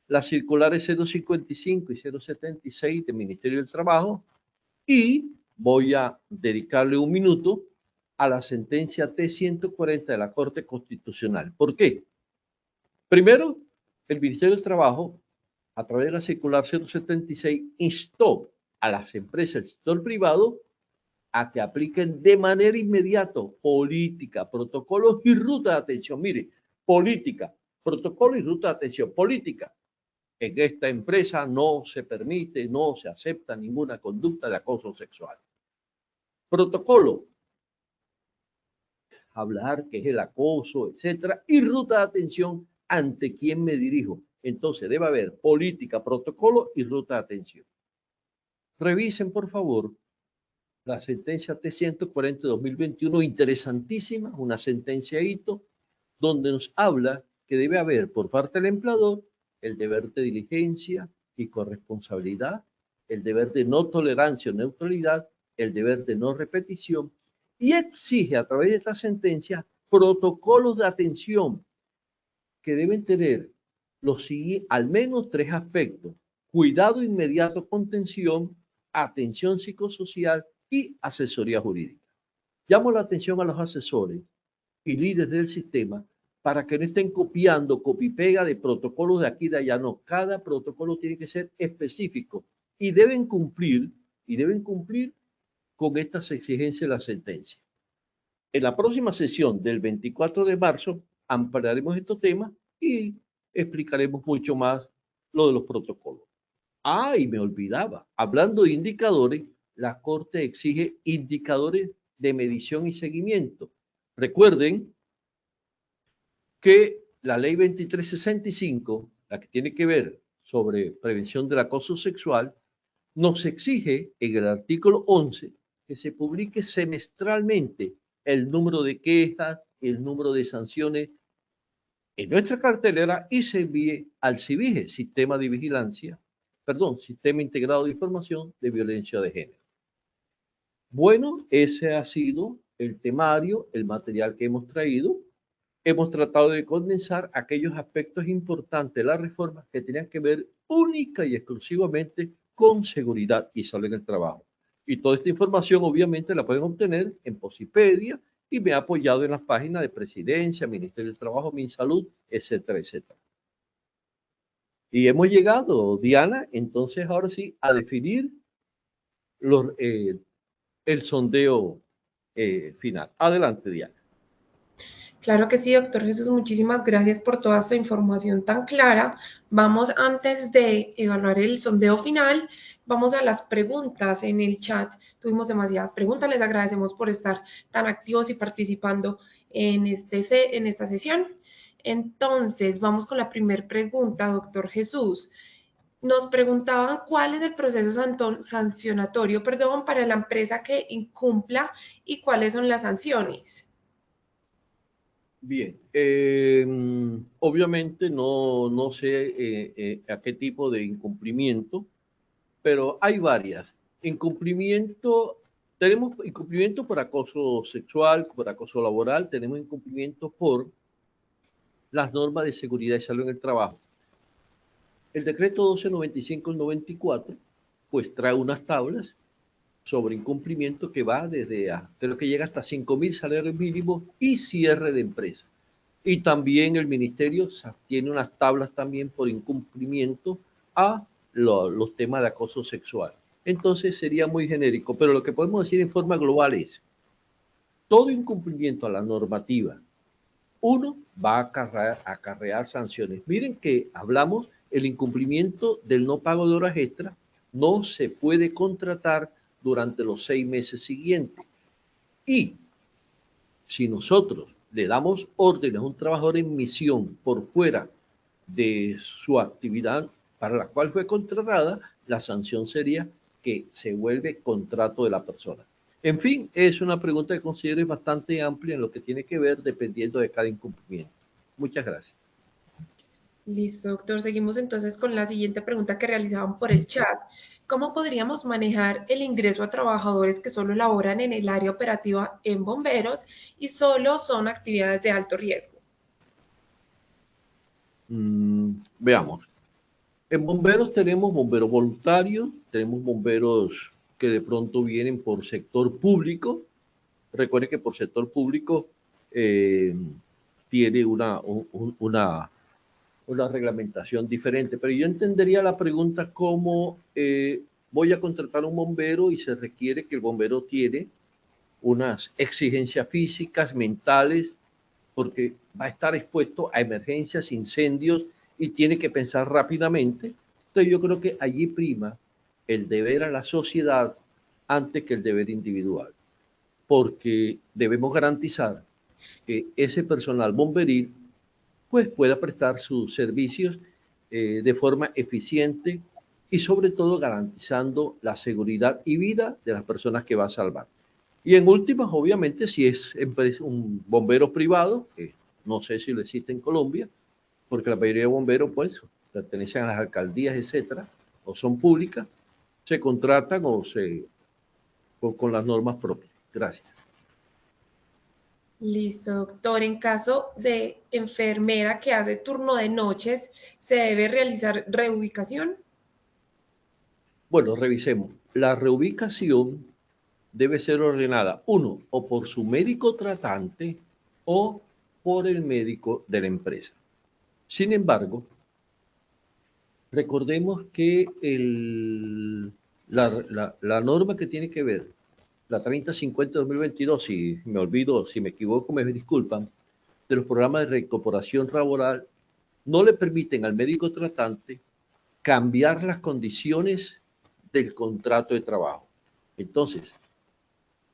las circulares 055 y 076 del Ministerio del Trabajo, y voy a dedicarle un minuto a la sentencia T140 de la Corte Constitucional. ¿Por qué? Primero, el Ministerio del Trabajo, a través de la circular 076, instó a las empresas del sector privado a que apliquen de manera inmediata política, protocolos y ruta de atención. Mire, política, protocolo y ruta de atención. Política. En esta empresa no se permite, no se acepta ninguna conducta de acoso sexual. Protocolo. Hablar qué es el acoso, etcétera. Y ruta de atención, ante quién me dirijo. Entonces debe haber política, protocolo y ruta de atención. Revisen, por favor, la sentencia T140 de 2021, interesantísima, una sentencia hito, donde nos habla que debe haber por parte del empleador el deber de diligencia y corresponsabilidad, el deber de no tolerancia o neutralidad, el deber de no repetición, y exige a través de esta sentencia protocolos de atención que deben tener al menos 3 aspectos: cuidado inmediato, contención, atención psicosocial y asesoría jurídica. Llamo la atención a los asesores y líderes del sistema para que no estén copiando, copy-pega de protocolos de aquí y de allá. No, cada protocolo tiene que ser específico y deben cumplir con estas exigencias de la sentencia. En la próxima sesión del 24 de marzo ampliaremos estos temas y explicaremos mucho más lo de los protocolos. Ah, y me olvidaba, hablando de indicadores, la Corte exige indicadores de medición y seguimiento. Recuerden que la ley 2365, la que tiene que ver sobre prevención del acoso sexual, nos exige en el artículo 11 que se publique semestralmente el número de quejas, el número de sanciones en nuestra cartelera y se envíe al CIVIGE, Sistema Integrado de Información de Violencia de Género. Bueno, ese ha sido el temario, el material que hemos traído. Hemos tratado de condensar aquellos aspectos importantes de la reforma que tenían que ver única y exclusivamente con seguridad y salud en el trabajo. Y toda esta información obviamente la pueden obtener en Posipedia y me ha apoyado en las páginas de Presidencia, Ministerio del Trabajo, MinSalud, etcétera, etcétera. Y hemos llegado, Diana, entonces ahora sí, a definir el sondeo final. Adelante, Diana. Claro que sí, doctor Jesús, muchísimas gracias por toda esta información tan clara. Vamos, antes de evaluar el sondeo final, vamos a las preguntas en el chat. Tuvimos demasiadas preguntas, les agradecemos por estar tan activos y participando en esta sesión. Entonces, vamos con la primera pregunta, doctor Jesús. Nos preguntaban cuál es el proceso sancionatorio, para la empresa que incumpla y cuáles son las sanciones. Bien, obviamente no sé a qué tipo de incumplimiento, pero hay varias. Tenemos incumplimiento por acoso sexual, por acoso laboral, tenemos incumplimiento por las normas de seguridad y salud en el trabajo. El decreto 1295-94 pues trae unas tablas sobre incumplimiento que va creo que llega hasta 5.000 salarios mínimos y cierre de empresa. Y también el ministerio tiene unas tablas también por incumplimiento a los temas de acoso sexual. Entonces sería muy genérico, pero lo que podemos decir en forma global es, todo incumplimiento a la normativa, uno, va a acarrear sanciones. Miren que hablamos el incumplimiento del no pago de horas extras, no se puede contratar durante los 6 meses siguientes. Y si nosotros le damos órdenes a un trabajador en misión por fuera de su actividad para la cual fue contratada, la sanción sería que se vuelve contrato de la persona. En fin, es una pregunta que considero bastante amplia en lo que tiene que ver dependiendo de cada incumplimiento. Muchas gracias. Listo, doctor. Seguimos entonces con la siguiente pregunta que realizaban por el chat. ¿Cómo podríamos manejar el ingreso a trabajadores que solo laboran en el área operativa en bomberos y solo son actividades de alto riesgo? Veamos. En bomberos tenemos bomberos voluntarios, tenemos bomberos que de pronto vienen por sector público. Recuerde que por sector público tiene una reglamentación diferente, pero yo entendería la pregunta como voy a contratar a un bombero y se requiere que el bombero tiene unas exigencias físicas, mentales, porque va a estar expuesto a emergencias, incendios y tiene que pensar rápidamente. Entonces yo creo que allí prima el deber a la sociedad antes que el deber individual, porque debemos garantizar que ese personal bomberil pues pueda prestar sus servicios de forma eficiente y sobre todo garantizando la seguridad y vida de las personas que va a salvar. Y en últimas, obviamente, si es un bombero privado, que no sé si lo existe en Colombia, porque la mayoría de bomberos pues pertenecen a las alcaldías, etcétera, o son públicas, se contratan con las normas propias. Gracias. Listo, doctor. En caso de enfermera que hace turno de noches, ¿se debe realizar reubicación? Bueno, revisemos. La reubicación debe ser ordenada, uno, o por su médico tratante o por el médico de la empresa. Sin embargo, recordemos que la norma que tiene que ver, la 3050-2022, si me olvido, si me equivoco, me disculpan, de los programas de reincorporación laboral, no le permiten al médico tratante cambiar las condiciones del contrato de trabajo. Entonces,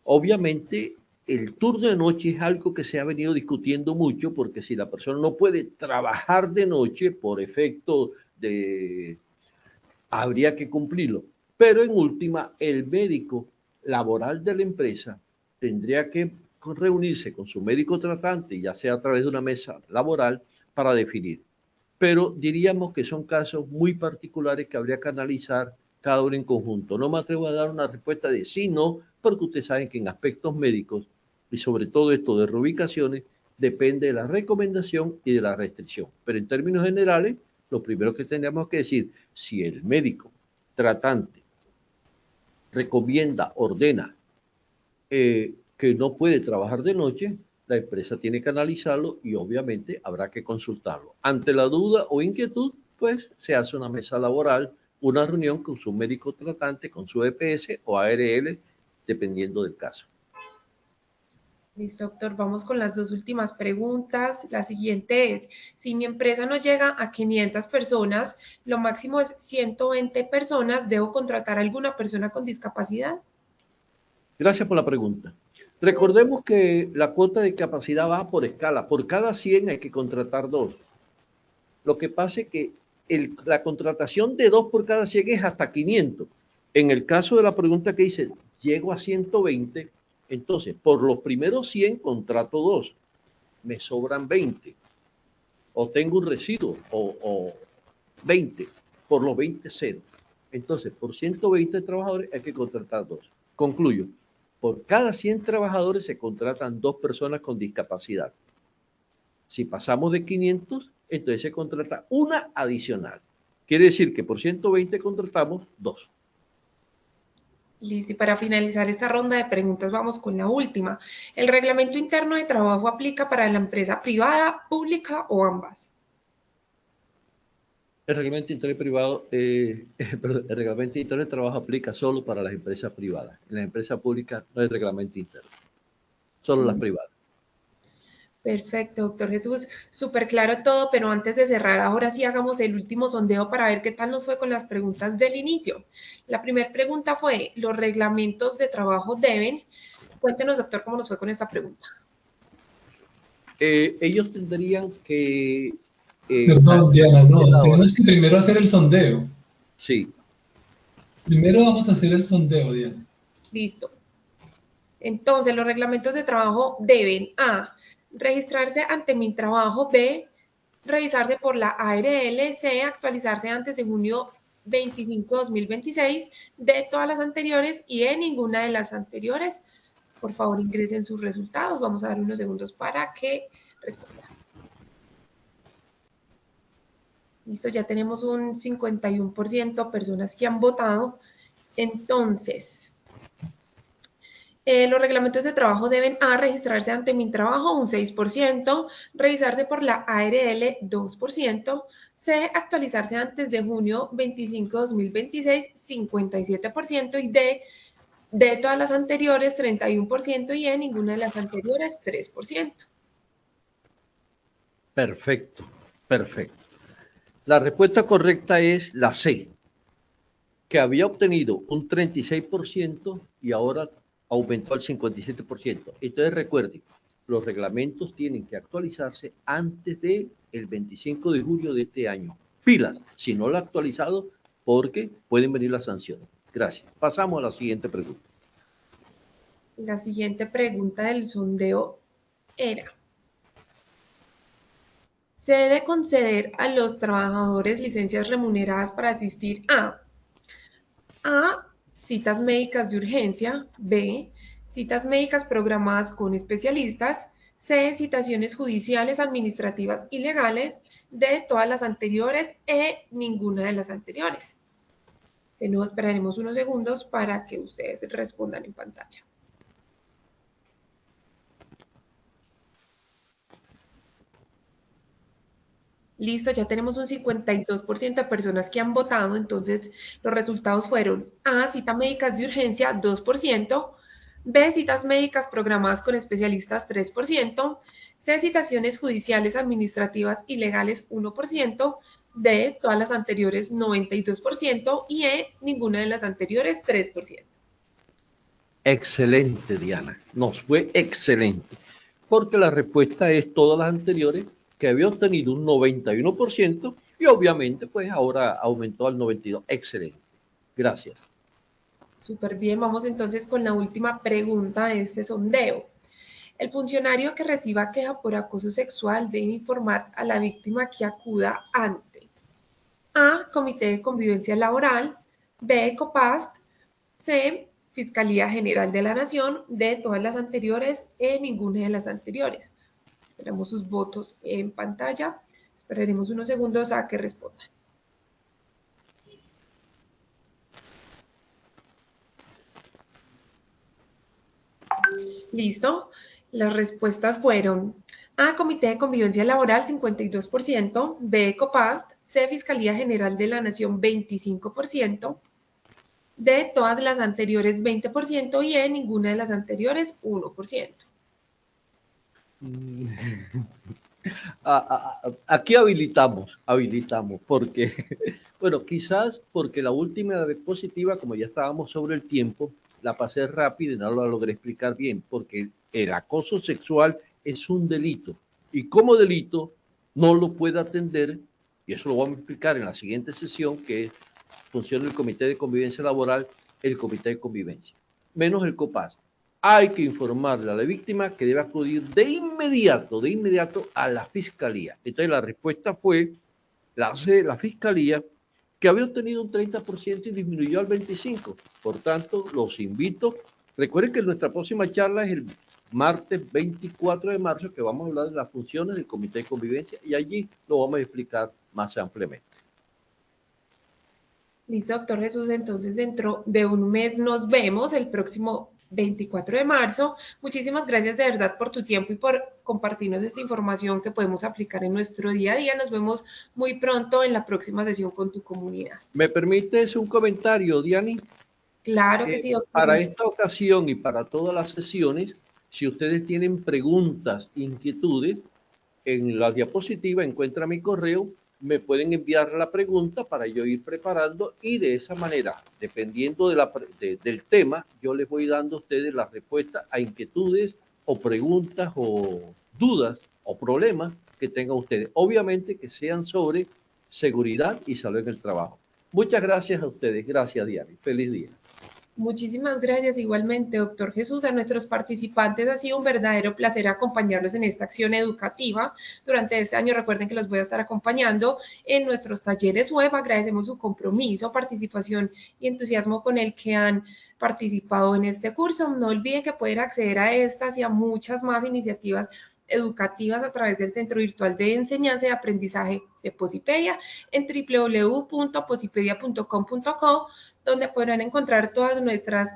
obviamente, el turno de noche es algo que se ha venido discutiendo mucho porque si la persona no puede trabajar de noche por efecto de... habría que cumplirlo. Pero en última, el médico laboral de la empresa tendría que reunirse con su médico tratante, ya sea a través de una mesa laboral, para definir. Pero diríamos que son casos muy particulares que habría que analizar cada uno en conjunto. No me atrevo a dar una respuesta de sí, no, porque ustedes saben que en aspectos médicos y sobre todo esto de reubicaciones depende de la recomendación y de la restricción. Pero en términos generales, lo primero que tendríamos que decir, si el médico tratante recomienda, ordena que no puede trabajar de noche, la empresa tiene que analizarlo y obviamente habrá que consultarlo. Ante la duda o inquietud, pues se hace una mesa laboral, una reunión con su médico tratante, con su EPS o ARL, dependiendo del caso. Listo, doctor. Vamos con las dos últimas preguntas. La siguiente es, si mi empresa no llega a 500 personas, lo máximo es 120 personas, ¿debo contratar a alguna persona con discapacidad? Gracias por la pregunta. Recordemos que la cuota de capacidad va por escala. Por cada 100 hay que contratar 2. Lo que pasa es que la contratación de 2 por cada 100 es hasta 500. En el caso de la pregunta que dice, llego a 120, entonces por los primeros 100 contrato 2, me sobran 20. O tengo un residuo, o 20, por los 20 cero. Entonces, por 120 trabajadores hay que contratar 2. Concluyo, por cada 100 trabajadores se contratan 2 personas con discapacidad. Si pasamos de 500, entonces se contrata una adicional. Quiere decir que por 120 contratamos 2. Listo, y para finalizar esta ronda de preguntas vamos con la última. ¿El reglamento interno de trabajo aplica para la empresa privada, pública o ambas? El reglamento interno privado, perdón, el reglamento interno de trabajo aplica solo para las empresas privadas. En las empresas públicas no hay reglamento interno, solo las privadas. Perfecto, doctor Jesús. Súper claro todo, pero antes de cerrar, ahora sí hagamos el último sondeo para ver qué tal nos fue con las preguntas del inicio. La primera pregunta fue, ¿los reglamentos de trabajo deben? Cuéntenos, doctor, cómo nos fue con esta pregunta. Ellos tendrían que... Perdón, Diana, no, tenemos que primero hacer el sondeo. Sí. Primero vamos a hacer el sondeo, Diana. Listo. Entonces, los reglamentos de trabajo deben A, registrarse ante Mintrabajo, B, revisarse por la ARL, C, actualizarse antes de junio 25 de 2026, D, todas las anteriores y E, ninguna de las anteriores. Por favor, ingresen sus resultados. Vamos a dar unos segundos para que respondan. Listo, ya tenemos un 51% de personas que han votado. Entonces, los reglamentos de trabajo deben A, registrarse ante Mintrabajo, un 6%, revisarse por la ARL, 2%, C, actualizarse antes de junio 25 de 2026, 57%, y D, de todas las anteriores, 31%, y E, ninguna de las anteriores, 3%. Perfecto, perfecto. La respuesta correcta es la C, que había obtenido un 36% y ahora aumentó al 57%. Entonces recuerden, los reglamentos tienen que actualizarse antes del 25 de julio de este año. Pilas, si no lo ha actualizado, porque pueden venir las sanciones. Gracias. Pasamos a la siguiente pregunta. La siguiente pregunta del sondeo era: ¿se debe conceder a los trabajadores licencias remuneradas para asistir a citas médicas de urgencia, B, citas médicas programadas con especialistas, C, citaciones judiciales, administrativas y legales, D, todas las anteriores, E, ninguna de las anteriores? De nuevo esperaremos unos segundos para que ustedes respondan en pantalla. Listo, ya tenemos un 52% de personas que han votado, entonces los resultados fueron A, citas médicas de urgencia, 2%, B, citas médicas programadas con especialistas, 3%, C, citaciones judiciales, administrativas y legales, 1%, D, todas las anteriores, 92%, y E, ninguna de las anteriores, 3%. Excelente, Diana. Nos fue excelente, porque la respuesta es todas las anteriores, que había obtenido un 91% y obviamente pues ahora aumentó al 92%. Excelente. Gracias. Súper bien, vamos entonces con la última pregunta de este sondeo. El funcionario que reciba queja por acoso sexual debe informar a la víctima que acuda ante A, Comité de Convivencia Laboral, B, Ecopast, C, Fiscalía General de la Nación, D, todas las anteriores, E, ninguna de las anteriores. Esperamos sus votos en pantalla. Esperaremos unos segundos a que respondan. Listo. Las respuestas fueron A, Comité de Convivencia Laboral, 52%, B, Ecopast, C, Fiscalía General de la Nación, 25%, D, todas las anteriores, 20%, y E, ninguna de las anteriores, 1%. Aquí habilitamos, porque, bueno, quizás porque la última diapositiva, como ya estábamos sobre el tiempo, la pasé rápido y no la logré explicar bien, porque el acoso sexual es un delito y como delito no lo puede atender, y eso lo vamos a explicar en la siguiente sesión, que funciona el Comité de Convivencia Laboral, el Comité de Convivencia, menos el COPAS. Hay que informarle a la víctima que debe acudir de inmediato a la fiscalía. Entonces la respuesta fue la fiscalía, que había obtenido un 30% y disminuyó al 25%. Por tanto, los invito. Recuerden que nuestra próxima charla es el martes 24 de marzo, que vamos a hablar de las funciones del Comité de Convivencia y allí lo vamos a explicar más ampliamente. Listo, doctor Jesús. Entonces, dentro de un mes nos vemos el próximo 24 de marzo. Muchísimas gracias de verdad por tu tiempo y por compartirnos esta información que podemos aplicar en nuestro día a día. Nos vemos muy pronto en la próxima sesión con tu comunidad. ¿Me permites un comentario, Diani? Claro que sí, doctor. Para esta ocasión y para todas las sesiones, Si ustedes tienen preguntas, inquietudes, en la diapositiva encuentra mi correo, me pueden enviar la pregunta para yo ir preparando y de esa manera, dependiendo del tema, yo les voy dando a ustedes la respuesta a inquietudes o preguntas o dudas o problemas que tengan ustedes. Obviamente que sean sobre seguridad y salud en el trabajo. Muchas gracias a ustedes. Gracias, Diana. Feliz día. Muchísimas gracias igualmente, doctor Jesús. A nuestros participantes ha sido un verdadero placer acompañarlos en esta acción educativa. Durante este año recuerden que los voy a estar acompañando en nuestros talleres web. Agradecemos su compromiso, participación y entusiasmo con el que han participado en este curso. No olviden que pueden acceder a estas y a muchas más iniciativas educativas a través del Centro Virtual de Enseñanza y Aprendizaje de Posipedia en www.posipedia.com.co, donde podrán encontrar todas nuestras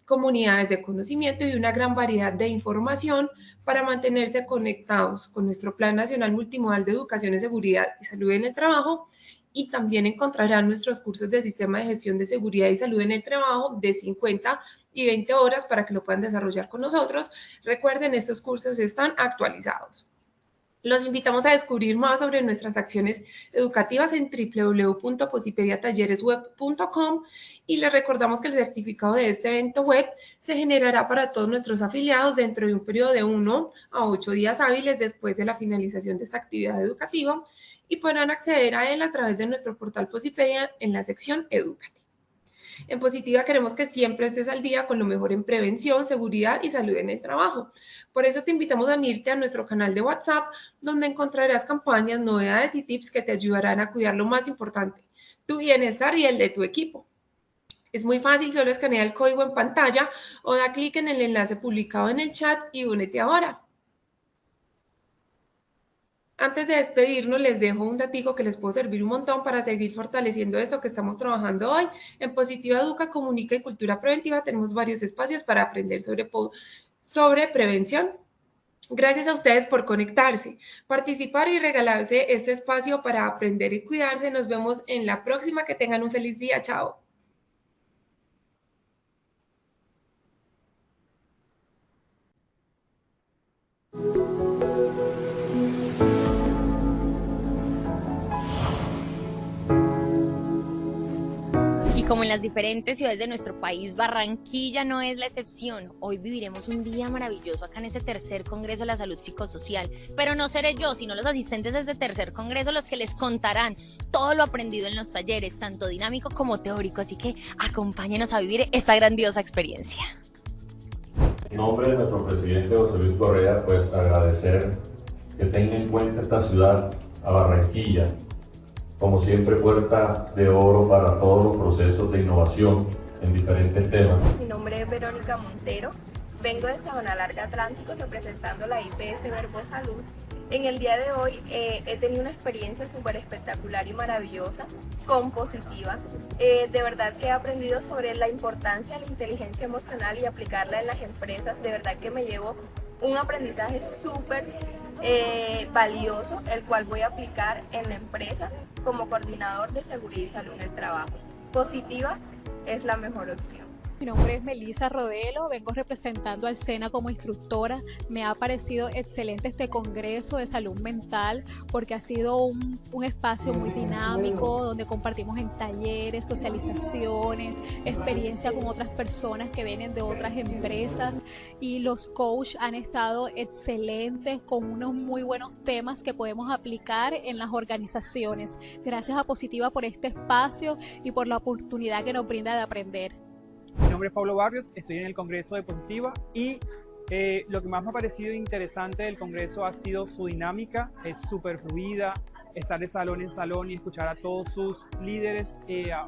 comunidades de conocimiento y una gran variedad de información para mantenerse conectados con nuestro Plan Nacional Multimodal de Educación en Seguridad y Salud en el Trabajo. Y también encontrarán nuestros cursos de Sistema de Gestión de Seguridad y Salud en el Trabajo de 50 y 20 horas para que lo puedan desarrollar con nosotros. Recuerden, estos cursos están actualizados. Los invitamos a descubrir más sobre nuestras acciones educativas en www.posipediatalleresweb.com y les recordamos que el certificado de este evento web se generará para todos nuestros afiliados dentro de un periodo de 1 a 8 días hábiles después de la finalización de esta actividad educativa y podrán acceder a él a través de nuestro portal Posipedia en la sección Educativa. En Positiva queremos que siempre estés al día con lo mejor en prevención, seguridad y salud en el trabajo. Por eso te invitamos a unirte a nuestro canal de WhatsApp, donde encontrarás campañas, novedades y tips que te ayudarán a cuidar lo más importante, tu bienestar y el de tu equipo. Es muy fácil, solo escanea el código en pantalla o da clic en el enlace publicado en el chat y únete ahora. Antes de despedirnos, les dejo un datico que les puede servir un montón para seguir fortaleciendo esto que estamos trabajando hoy. En Positiva Educa, Comunica y Cultura Preventiva tenemos varios espacios para aprender sobre prevención. Gracias a ustedes por conectarse, participar y regalarse este espacio para aprender y cuidarse. Nos vemos en la próxima. Que tengan un feliz día. Chao. Como en las diferentes ciudades de nuestro país, Barranquilla no es la excepción. Hoy viviremos un día maravilloso acá en este tercer Congreso de la Salud Psicosocial. Pero no seré yo, sino los asistentes de este tercer Congreso los que les contarán todo lo aprendido en los talleres, tanto dinámico como teórico. Así que acompáñenos a vivir esta grandiosa experiencia. En nombre de nuestro presidente José Luis Correa, pues agradecer que tenga en cuenta esta ciudad, a Barranquilla, como siempre, puerta de oro para todos los procesos de innovación en diferentes temas. Mi nombre es Verónica Montero, vengo de Sabana Larga Atlántico representando la IPS Verbo Salud. En el día de hoy he tenido una experiencia súper espectacular y maravillosa con Positiva. De verdad que he aprendido sobre la importancia de la inteligencia emocional y aplicarla en las empresas. De verdad que me llevo un aprendizaje súper valioso, el cual voy a aplicar en la empresa como coordinador de seguridad y salud en el trabajo. Positiva es la mejor opción. Mi nombre es Melissa Rodelo, vengo representando al SENA como instructora. Me ha parecido excelente este congreso de salud mental porque ha sido un espacio muy dinámico donde compartimos en talleres, socializaciones, experiencia con otras personas que vienen de otras empresas y los coaches han estado excelentes con unos muy buenos temas que podemos aplicar en las organizaciones. Gracias a Positiva por este espacio y por la oportunidad que nos brinda de aprender. Mi nombre es Pablo Barrios, estoy en el Congreso de Positiva y lo que más me ha parecido interesante del Congreso ha sido su dinámica, es súper fluida, estar de salón en salón y escuchar a todos sus líderes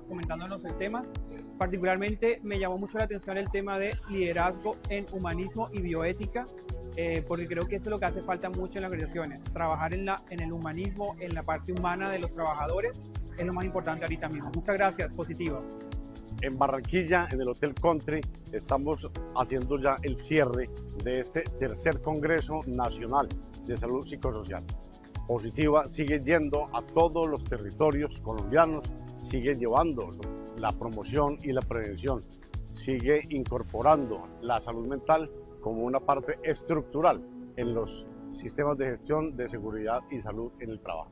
comentándonos el temas. Particularmente me llamó mucho la atención el tema de liderazgo en humanismo y bioética, porque creo que eso es lo que hace falta mucho en las organizaciones, trabajar en el humanismo, en la parte humana de los trabajadores, es lo más importante ahorita mismo. Muchas gracias, Positiva. En Barranquilla, en el Hotel Country, estamos haciendo ya el cierre de este tercer Congreso Nacional de Salud Psicosocial. Positiva sigue yendo a todos los territorios colombianos, sigue llevando la promoción y la prevención, sigue incorporando la salud mental como una parte estructural en los sistemas de gestión de seguridad y salud en el trabajo.